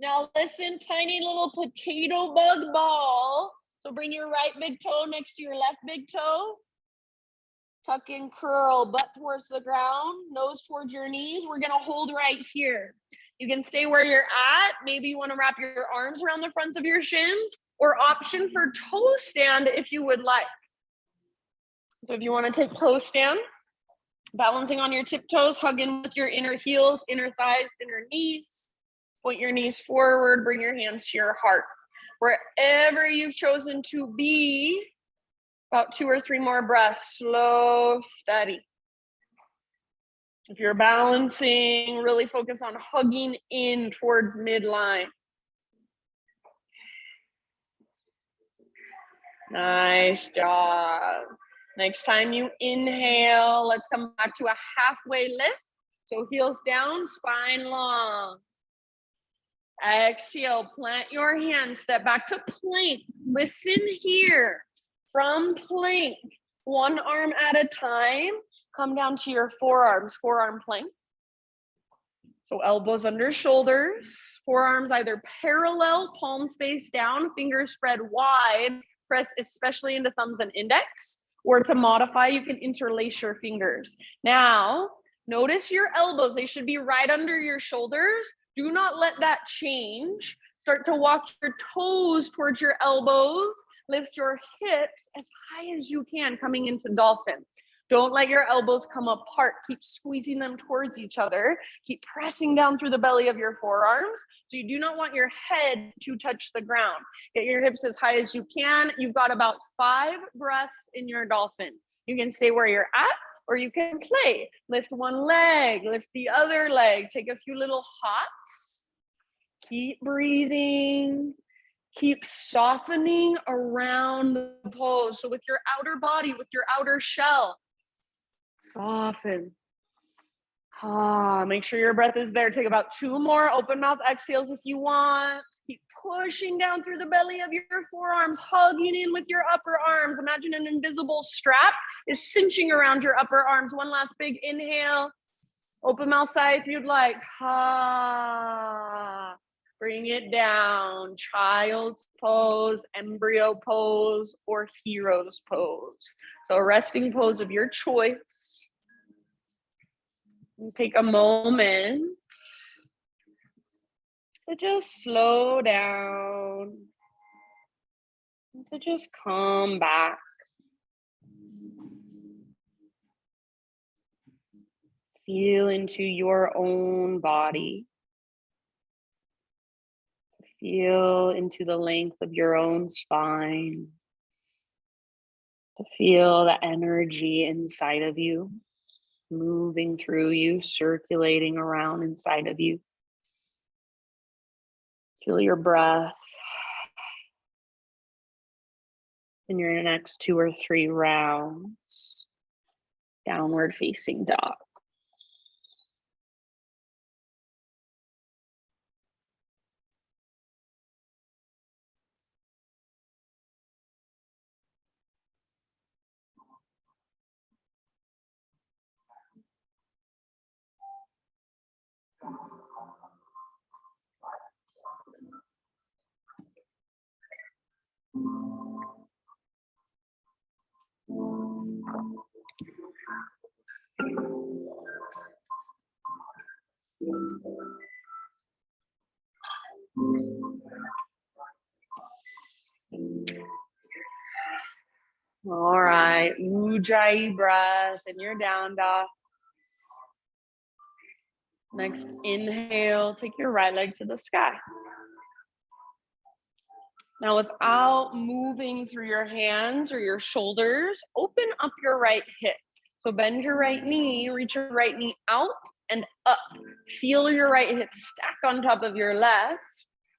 Now listen, tiny little potato bug ball. So bring your right big toe next to your left big toe. Tuck and curl, butt towards the ground, nose towards your knees. We're gonna hold right here. You can stay where you're at. Maybe you want to wrap your arms around the fronts of your shins, or option for toe stand if you would like. So if you want to take toe stand, balancing on your tiptoes, hug in with your inner heels, inner thighs, inner knees. Point your knees forward, bring your hands to your heart. Wherever you've chosen to be, about 2 or 3 more breaths, slow, steady. If you're balancing, really focus on hugging in towards midline. Nice job. Next time you inhale, let's come back to a halfway lift. So heels down, spine long. Exhale, plant your hands, step back to plank. Listen here. From plank, one arm at a time. Come down to your forearms, forearm plank. So elbows under shoulders, forearms either parallel, palms face down, fingers spread wide, press especially into thumbs and index, or to modify, you can interlace your fingers. Now, notice your elbows, they should be right under your shoulders. Do not let that change. Start to walk your toes towards your elbows, lift your hips as high as you can, coming into dolphin. Don't let your elbows come apart. Keep squeezing them towards each other. Keep pressing down through the belly of your forearms. So you do not want your head to touch the ground. Get your hips as high as you can. You've got about 5 breaths in your dolphin. You can stay where you're at, or you can play. Lift one leg, lift the other leg. Take a few little hops. Keep breathing. Keep softening around the pose. So with your outer body, with your outer shell, soften. Make sure your breath is there. Take about 2 more open mouth exhales if you want. Keep pushing down through the belly of your forearms, hugging in with your upper arms. Imagine an invisible strap is cinching around your upper arms. One last big inhale. Open mouth sigh if you'd like. Bring it down. Child's pose, embryo pose, or hero's pose. So a resting pose of your choice. And take a moment to just slow down, to just come back. Feel into your own body. Feel into the length of your own spine. To feel the energy inside of you, moving through you, circulating around inside of you. Feel your breath in your next 2 or 3 rounds. Downward facing dog. All right, Ujjayi breath in your down dog. Next inhale, take your right leg to the sky. Now, without moving through your hands or your shoulders, open up your right hip. So bend your right knee, reach your right knee out and up. Feel your right hip stack on top of your left.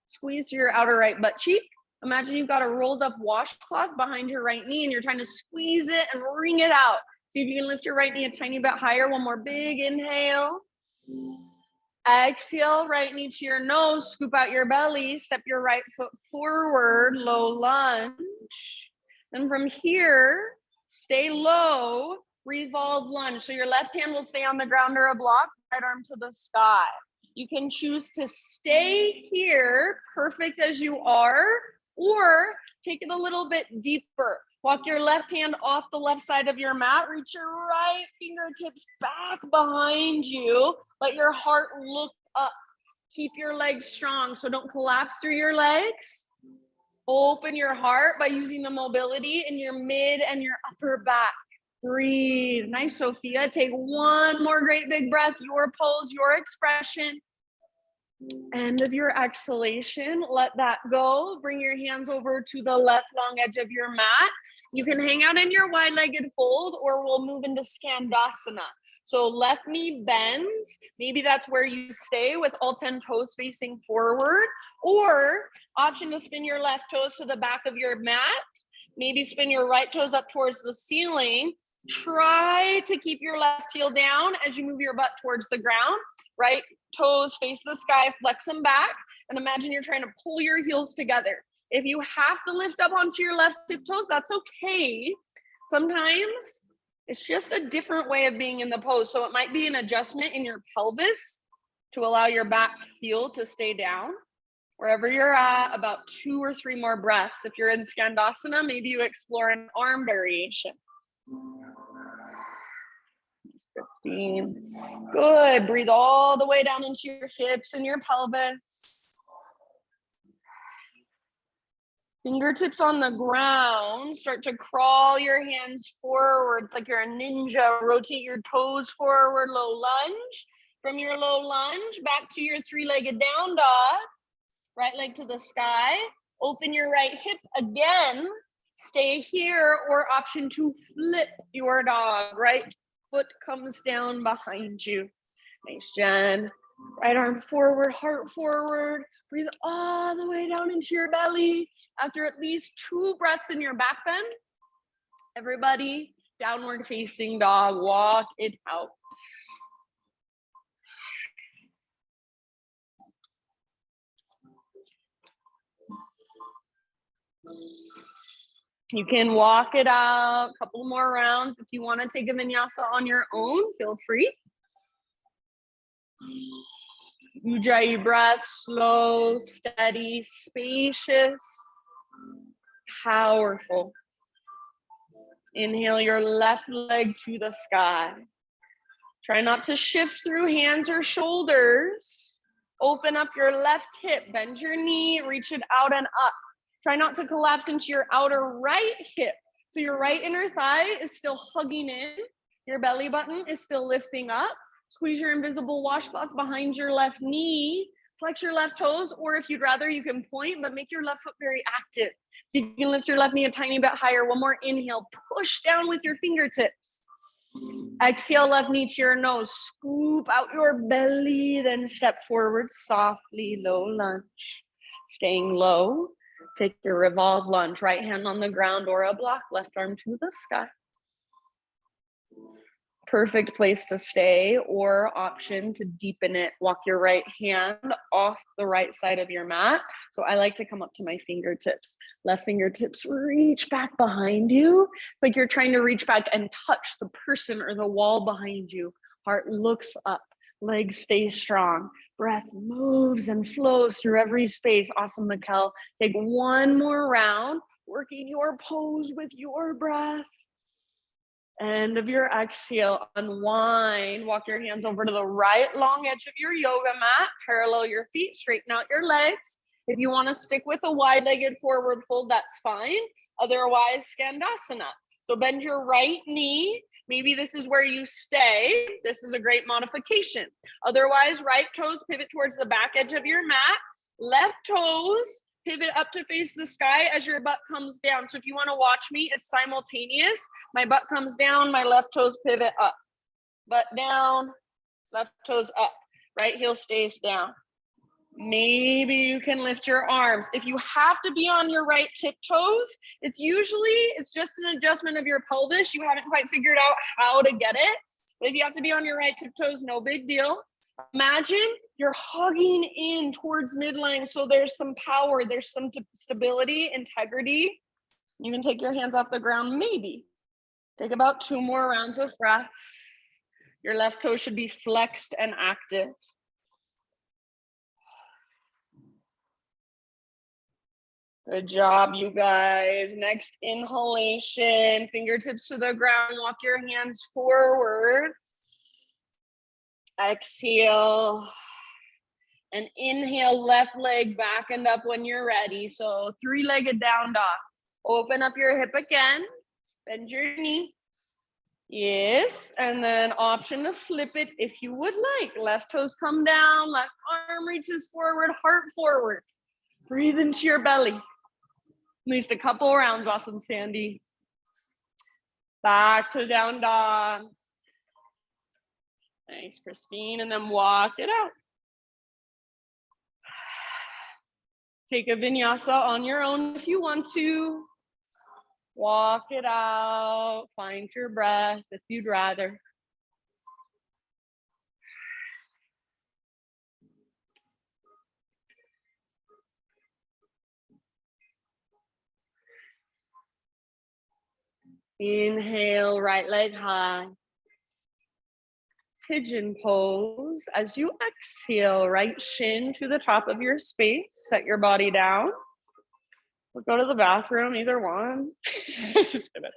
Squeeze your outer right butt cheek. Imagine you've got a rolled up washcloth behind your right knee and you're trying to squeeze it and wring it out. See if you can lift your right knee a tiny bit higher. One more big inhale. Exhale, right knee to your nose, scoop out your belly, step your right foot forward, low lunge. And from here, stay low, revolve lunge. So your left hand will stay on the ground or a block, right arm to the sky. You can choose to stay here, perfect as you are, or take it a little bit deeper. Walk your left hand off the left side of your mat. Reach your right fingertips back behind you. Let your heart look up. Keep your legs strong, so don't collapse through your legs. Open your heart by using the mobility in your mid and your upper back. Breathe. Nice, Sophia. Take one more great big breath. Your pose, your expression. End of your exhalation, let that go. Bring your hands over to the left long edge of your mat. You can hang out in your wide-legged fold or we'll move into Skandasana. So left knee bends. Maybe that's where you stay with all 10 toes facing forward, or option to spin your left toes to the back of your mat. Maybe spin your right toes up towards the ceiling. Try to keep your left heel down as you move your butt towards the ground. Right toes face the sky, flex them back, and imagine you're trying to pull your heels together. If you have to lift up onto your left tip toes, that's okay. Sometimes it's just a different way of being in the pose. So it might be an adjustment in your pelvis to allow your back heel to stay down. Wherever you're at, about 2 or 3 more breaths. If you're in Skandasana, maybe you explore an arm variation. 15. Good. Breathe all the way down into your hips and your pelvis. Fingertips on the ground. Start to crawl your hands forward. It's like you're a ninja. Rotate your toes forward, low lunge. From your low lunge, back to your 3-legged down dog. Right leg to the sky. Open your right hip again. Stay here, or option to flip your dog. Right foot comes down behind you. Nice, Jen. Right arm forward, heart forward. Breathe all the way down into your belly. After at least 2 breaths in your back bend, everybody, downward facing dog, walk it out. You can walk it out, a couple more rounds. If you want to take a vinyasa on your own, feel free. Ujjayi breath, slow, steady, spacious, powerful. Inhale your left leg to the sky. Try not to shift through hands or shoulders. Open up your left hip, bend your knee, reach it out and up. Try not to collapse into your outer right hip. So your right inner thigh is still hugging in. Your belly button is still lifting up. Squeeze your invisible washcloth behind your left knee. Flex your left toes, or if you'd rather, you can point, but make your left foot very active. So you can lift your left knee a tiny bit higher. One more inhale, push down with your fingertips. Exhale, left knee to your nose. Scoop out your belly, then step forward softly, low lunge. Staying low. Take your revolve lunge, right hand on the ground or a block, left arm to the sky. Perfect place to stay, or option to deepen it. Walk your right hand off the right side of your mat. So I like to come up to my fingertips. Left fingertips reach back behind you. It's like you're trying to reach back and touch the person or the wall behind you. Heart looks up, legs stay strong. Breath moves and flows through every space. Awesome, Mikkel. Take one more round, working your pose with your breath. End of your exhale, unwind. Walk your hands over to the right long edge of your yoga mat. Parallel your feet, straighten out your legs. If you want to stick with a wide-legged forward fold, that's fine. Otherwise, Skandasana. So bend your right knee. Maybe this is where you stay. This is a great modification. Otherwise, right toes pivot towards the back edge of your mat. Left toes pivot up to face the sky as your butt comes down. So if you want to watch me, it's simultaneous. My butt comes down, my left toes pivot up. Butt down, left toes up. Right heel stays down. Maybe you can lift your arms. If you have to be on your right tiptoes, it's just an adjustment of your pelvis. You haven't quite figured out how to get it. But if you have to be on your right tiptoes, no big deal. Imagine you're hugging in towards midline. So there's some power, there's some stability, integrity. You can take your hands off the ground, maybe. Take about 2 more rounds of breath. Your left toe should be flexed and active. Good job, you guys. Next inhalation, fingertips to the ground, walk your hands forward. Exhale. And inhale, left leg back and up when you're ready. So 3-legged down dog. Open up your hip again. Bend your knee. Yes, and then option to flip it if you would like. Left toes come down, left arm reaches forward, heart forward. Breathe into your belly. At least a couple rounds. Awesome, Sandy. Back to down dog. Nice, Christine, and then walk it out. Take a vinyasa on your own if you want to. Walk it out. Find your breath if you'd rather. Inhale, right leg high. Pigeon pose. As you exhale, right shin to the top of your space. Set your body down. Or go to the bathroom, either one. Just kidding.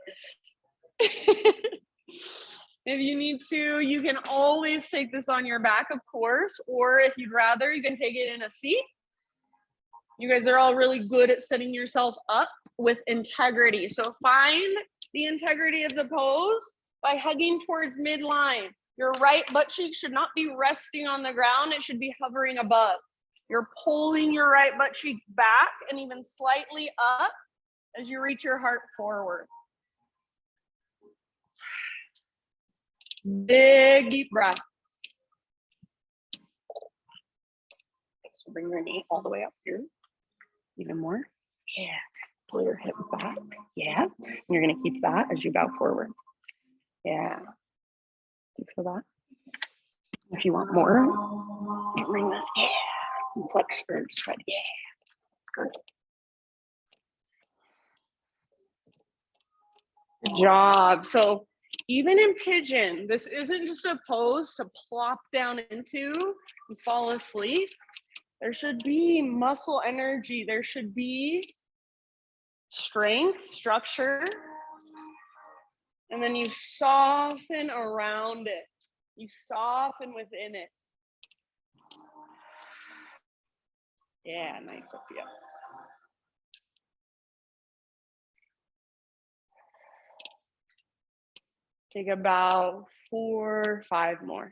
If you need to, you can always take this on your back, of course, or if you'd rather, you can take it in a seat. You guys are all really good at setting yourself up with integrity. So find the integrity of the pose by hugging towards midline. Your right butt cheek should not be resting on the ground. It should be hovering above. You're pulling your right butt cheek back and even slightly up as you reach your heart forward. Big deep breath. So bring your knee all the way up here. Even more. Yeah. Pull your hip back. Yeah. And you're going to keep that as you bow forward. Yeah. Do you feel that? If you want more, you bring this. Yeah. And flex your spread. Yeah. Good. Good job. So even in pigeon, this isn't just a pose to plop down into and fall asleep. There should be muscle energy. There should be strength, structure. And then you soften around it. You soften within it. Yeah, nice, Sophia. Take about 4 or 5 more.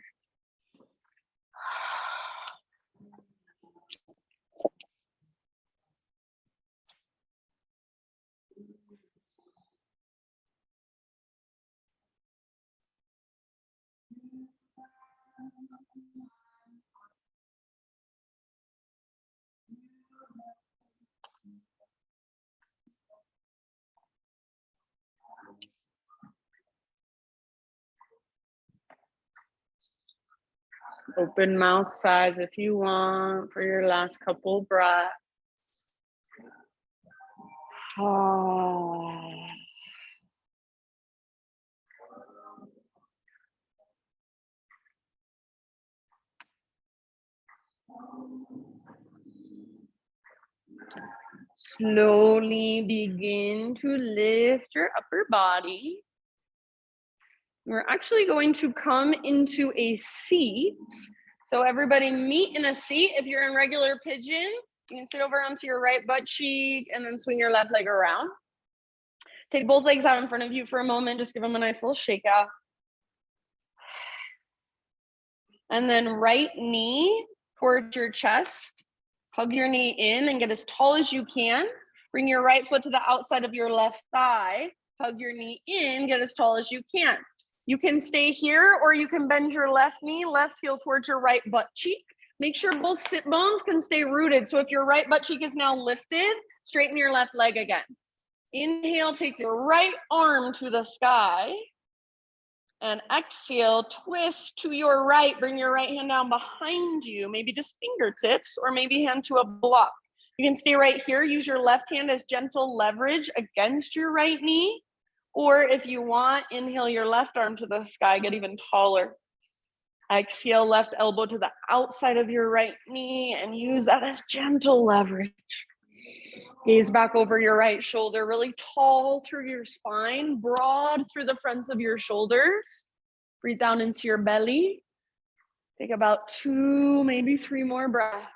Open mouth size if you want for your last couple breaths. Slowly begin to lift your upper body. We're actually going to come into a seat. So everybody meet in a seat. If you're in regular pigeon, you can sit over onto your right butt cheek and then swing your left leg around. Take both legs out in front of you for a moment. Just give them a nice little shake out. And then right knee towards your chest. Hug your knee in and get as tall as you can. Bring your right foot to the outside of your left thigh. Hug your knee in, get as tall as you can. You can stay here or you can bend your left knee, left heel towards your right butt cheek. Make sure both sit bones can stay rooted. So if your right butt cheek is now lifted, straighten your left leg again. Inhale, take your right arm to the sky. And exhale, twist to your right. Bring your right hand down behind you, maybe just fingertips or maybe hand to a block. You can stay right here. Use your left hand as gentle leverage against your right knee. Or if you want, inhale your left arm to the sky, get even taller. Exhale, left elbow to the outside of your right knee and use that as gentle leverage. Gaze back over your right shoulder, really tall through your spine, broad through the fronts of your shoulders. Breathe down into your belly. Take about 2, maybe 3 more breaths.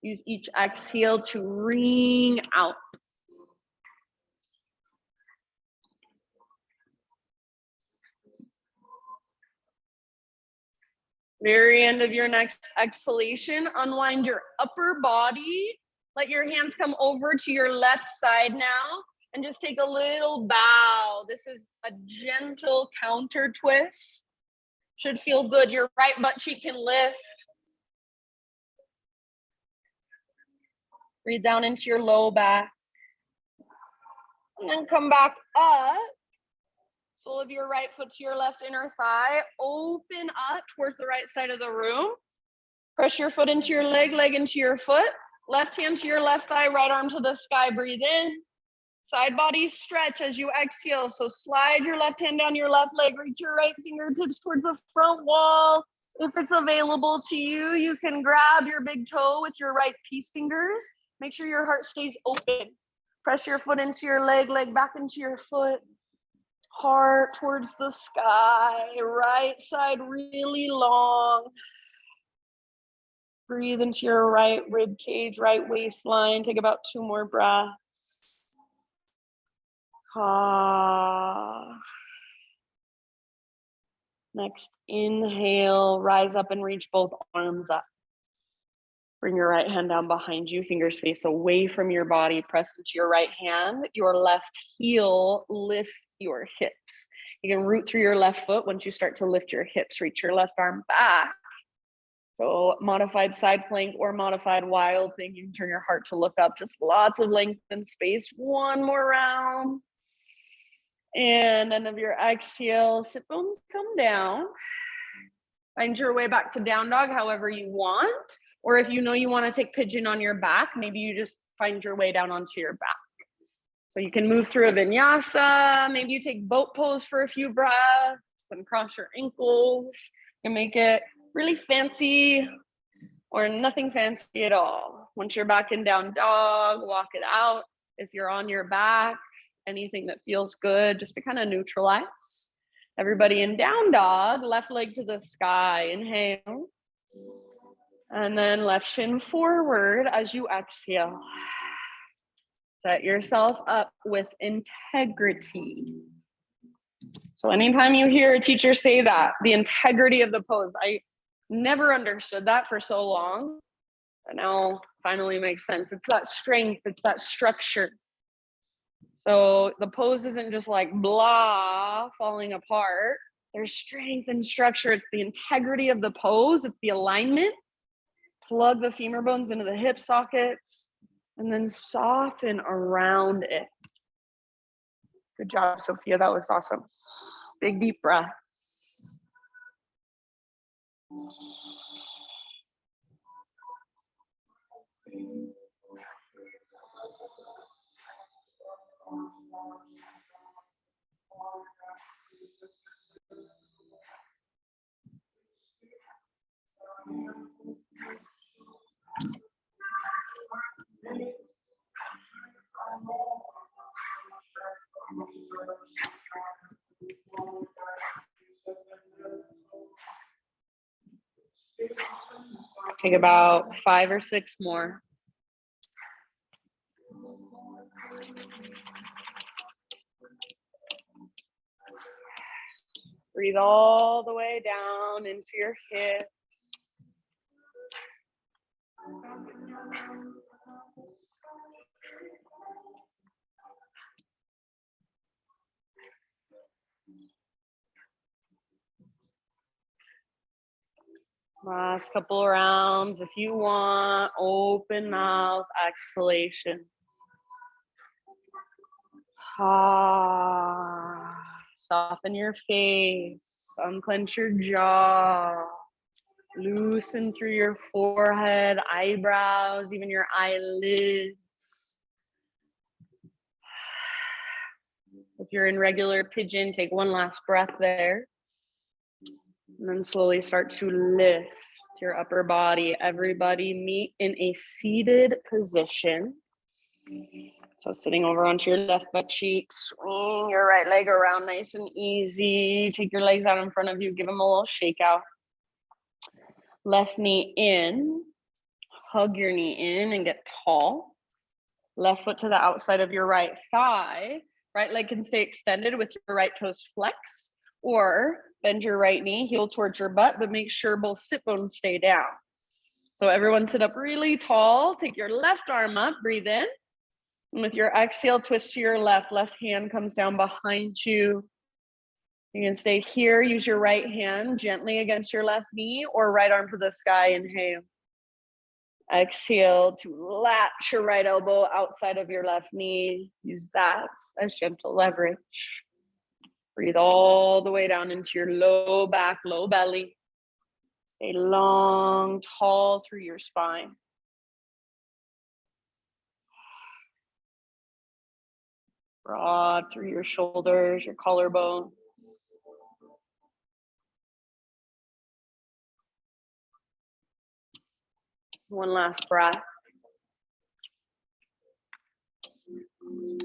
Use each exhale to ring out. Very end of your next exhalation, unwind your upper body. Let your hands come over to your left side now and just take a little bow. This is a gentle counter twist. Should feel good. Your right butt cheek can lift. Breathe down into your low back. And then come back up. Sole of your right foot to your left inner thigh. Open up towards the right side of the room. Press your foot into your leg, leg into your foot. Left hand to your left thigh, right arm to the sky. Breathe in. Side body stretch as you exhale. So slide your left hand down your left leg. Reach your right fingertips towards the front wall. If it's available to you, you can grab your big toe with your right peace fingers. Make sure your heart stays open. Press your foot into your leg, leg back into your foot. Heart towards the sky. Right side really long. Breathe into your right rib cage, right waistline. Take about 2 more breaths. Next, inhale, rise up and reach both arms up. Bring your right hand down behind you, fingers face away from your body, press into your right hand, your left heel, lift your hips. You can root through your left foot once you start to lift your hips, reach your left arm back. So modified side plank or modified wild thing. You can turn your heart to look up, just lots of length and space. One more round. And end of your exhale, sit bones come down. Find your way back to down dog however you want. Or if you know you want to take pigeon on your back, maybe you just find your way down onto your back. So you can move through a vinyasa. Maybe you take boat pose for a few breaths and cross your ankles. You can make it really fancy or nothing fancy at all. Once you're back in down dog, walk it out. If you're on your back, anything that feels good, just to kind of neutralize. Everybody in down dog, left leg to the sky, inhale. And then left shin forward as you exhale. Set yourself up with integrity. So anytime you hear a teacher say that, the integrity of the pose, I never understood that for so long, but now finally makes sense. It's that strength, it's that structure. So the pose isn't just like blah, falling apart. There's strength and structure. It's the integrity of the pose. It's the alignment. Plug the femur bones into the hip sockets and then soften around it. Good job, Sophia. That was awesome. Big, deep breaths. Take about 5 or 6 more. Breathe all the way down into your hips. Last couple rounds if you want. Open mouth exhalation. Ah, soften your face, unclench your jaw, loosen through your forehead, eyebrows, even your eyelids. If you're in regular pigeon, take one last breath there. And then slowly start to lift your upper body. Everybody meet in a seated position. So sitting over onto your left butt cheek, swing your right leg around nice and easy. Take your legs out in front of you, give them a little shake out. Left knee in, hug your knee in and get tall. Left foot to the outside of your right thigh. Right leg can stay extended with your right toes flex, or bend your right knee, heel towards your butt, but make sure both sit bones stay down. So everyone sit up really tall. Take your left arm up, breathe in. And with your exhale, twist to your left. Left hand comes down behind you. You can stay here. Use your right hand gently against your left knee or right arm to the sky. Inhale. Exhale to latch your right elbow outside of your left knee. Use that as gentle leverage. Breathe all the way down into your low back, low belly. Stay long, tall through your spine. Broad through your shoulders, your collarbone. One last breath.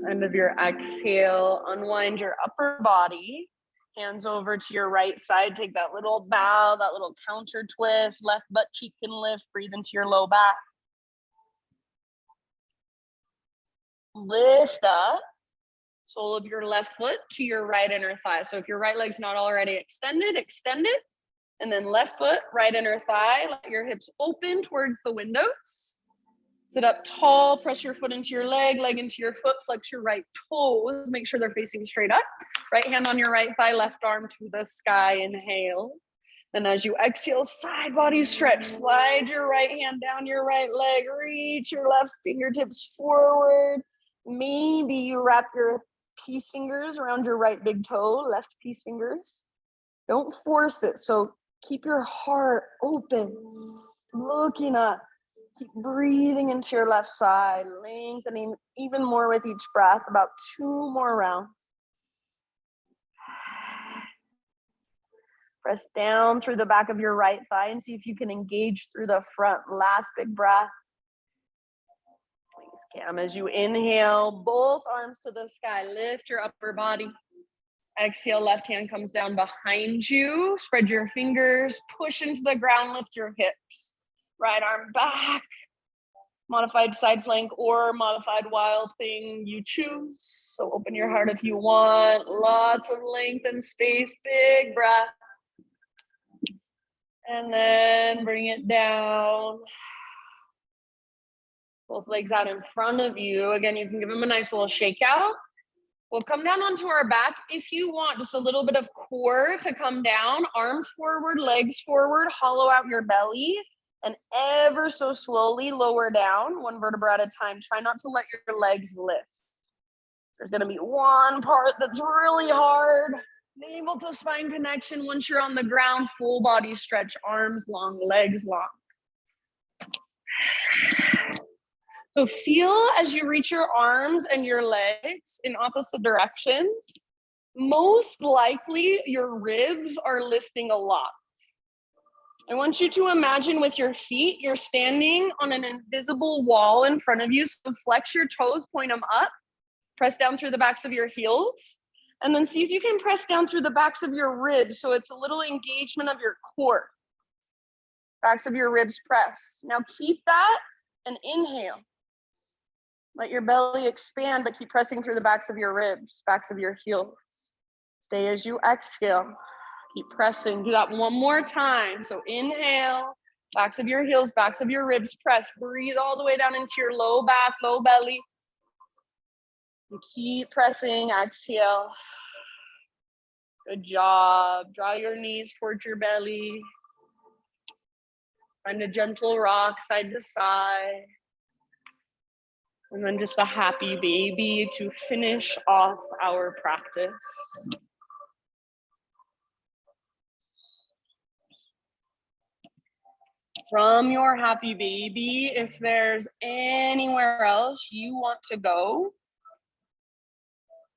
End of your exhale, unwind your upper body. Hands over to your right side. Take that little bow, that little counter twist. Left butt cheek can lift. Breathe into your low back. Lift up. Sole of your left foot to your right inner thigh. So if your right leg's not already extended, extend it. And then left foot, right inner thigh. Let your hips open towards the windows. Sit up tall, press your foot into your leg into your foot, flex your right toes. Make sure they're facing straight up. Right hand on your right thigh, left arm to the sky. Inhale. Then as you exhale, side body stretch. Slide your right hand down your right leg. Reach your left fingertips forward. Maybe you wrap your peace fingers around your right big toe, left peace fingers. Don't force it. So keep your heart open, looking up. Keep breathing into your left side, lengthening even more with each breath, about 2 more rounds. Press down through the back of your right thigh and see if you can engage through the front. Last big breath. Thanks, Cam. As you inhale, both arms to the sky, lift your upper body. Exhale, left hand comes down behind you. Spread your fingers, push into the ground, lift your hips. Right arm back. Modified side plank or modified wild thing, you choose. So open your heart if you want. Lots of length and space, big breath. And then bring it down. Both legs out in front of you. Again, you can give them a nice little shake out. We'll come down onto our back. If you want just a little bit of core to come down, arms forward, legs forward, hollow out your belly, and ever so slowly lower down, 1 vertebra at a time. Try not to let your legs lift. There's gonna be one part that's really hard. Navel to spine connection. Once you're on the ground, full body stretch, arms long, legs long. So feel as you reach your arms and your legs in opposite directions, most likely your ribs are lifting a lot. I want you to imagine with your feet, you're standing on an invisible wall in front of you. So flex your toes, point them up, press down through the backs of your heels, and then see if you can press down through the backs of your ribs. So it's a little engagement of your core. Backs of your ribs press. Now keep that and inhale. Let your belly expand, but keep pressing through the backs of your ribs, backs of your heels. Stay as you exhale. Keep pressing. Do that one more time. So inhale, backs of your heels, backs of your ribs, press. Breathe all the way down into your low back, low belly. And keep pressing, exhale. Good job. Draw your knees towards your belly. Find a gentle rock side to side. And then just a happy baby to finish off our practice. From your happy baby, if there's anywhere else you want to go,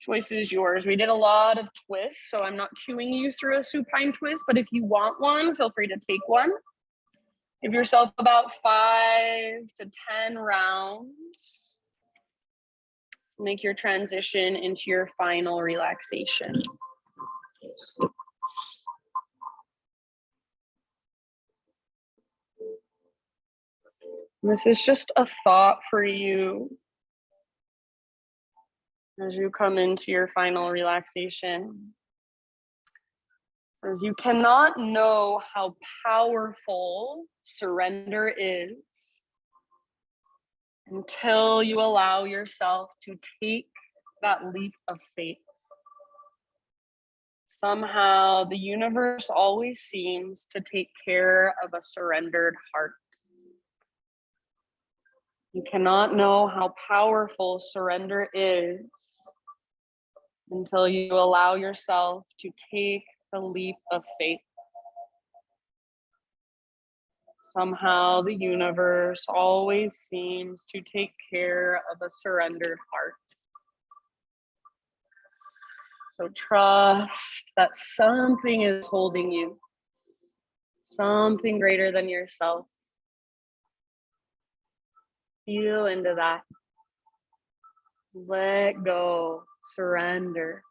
choice is yours. We did a lot of twists, so I'm not cueing you through a supine twist, but if you want one, feel free to take one. Give yourself about 5 to 10 rounds. Make your transition into your final relaxation. This is just a thought for you as you come into your final relaxation. As you cannot know how powerful surrender is until you allow yourself to take that leap of faith. Somehow the universe always seems to take care of a surrendered heart. You cannot know how powerful surrender is until you allow yourself to take the leap of faith. Somehow the universe always seems to take care of a surrendered heart. So trust that something is holding you, something greater than yourself. Feel into that. Let go, surrender.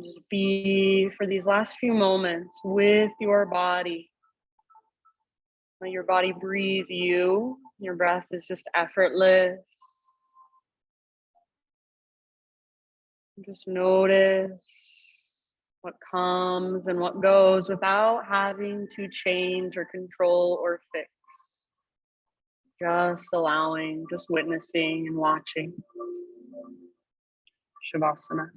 Just be for these last few moments with your body. Let your body breathe you. Your breath is just effortless. Just notice what comes and what goes without having to change or control or fix. Just allowing, just witnessing and watching. Shavasana.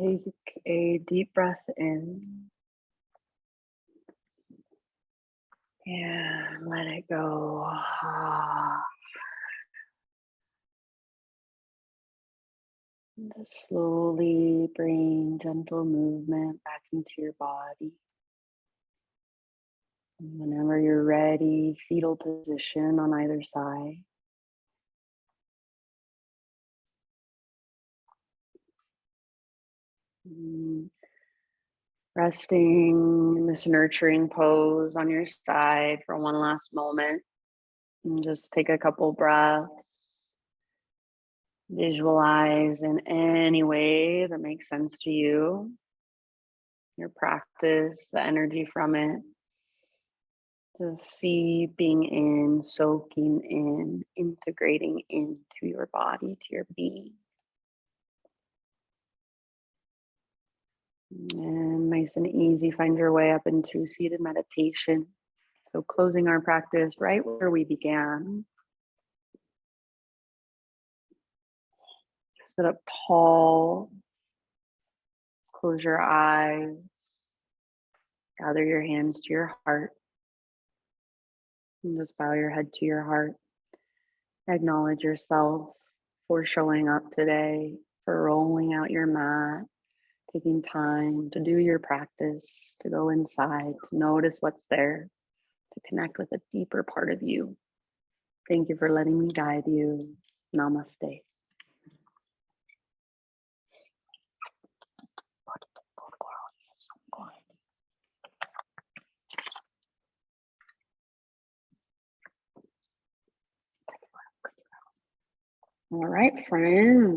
Take a deep breath in and let it go. Just slowly bring gentle movement back into your body. And whenever you're ready, fetal position on either side. Resting in this nurturing pose on your side for one last moment. And just take a couple breaths. Visualize in any way that makes sense to you. Your practice, the energy from it. Just seeping in, soaking in, integrating into your body, to your being. And nice and easy, find your way up into seated meditation. So closing our practice right where we began. Sit up tall, close your eyes, gather your hands to your heart, and just bow your head to your heart. Acknowledge yourself for showing up today, for rolling out your mat, taking time to do your practice, to go inside, to notice what's there, to connect with a deeper part of you. Thank you for letting me guide you. Namaste. All right, friends.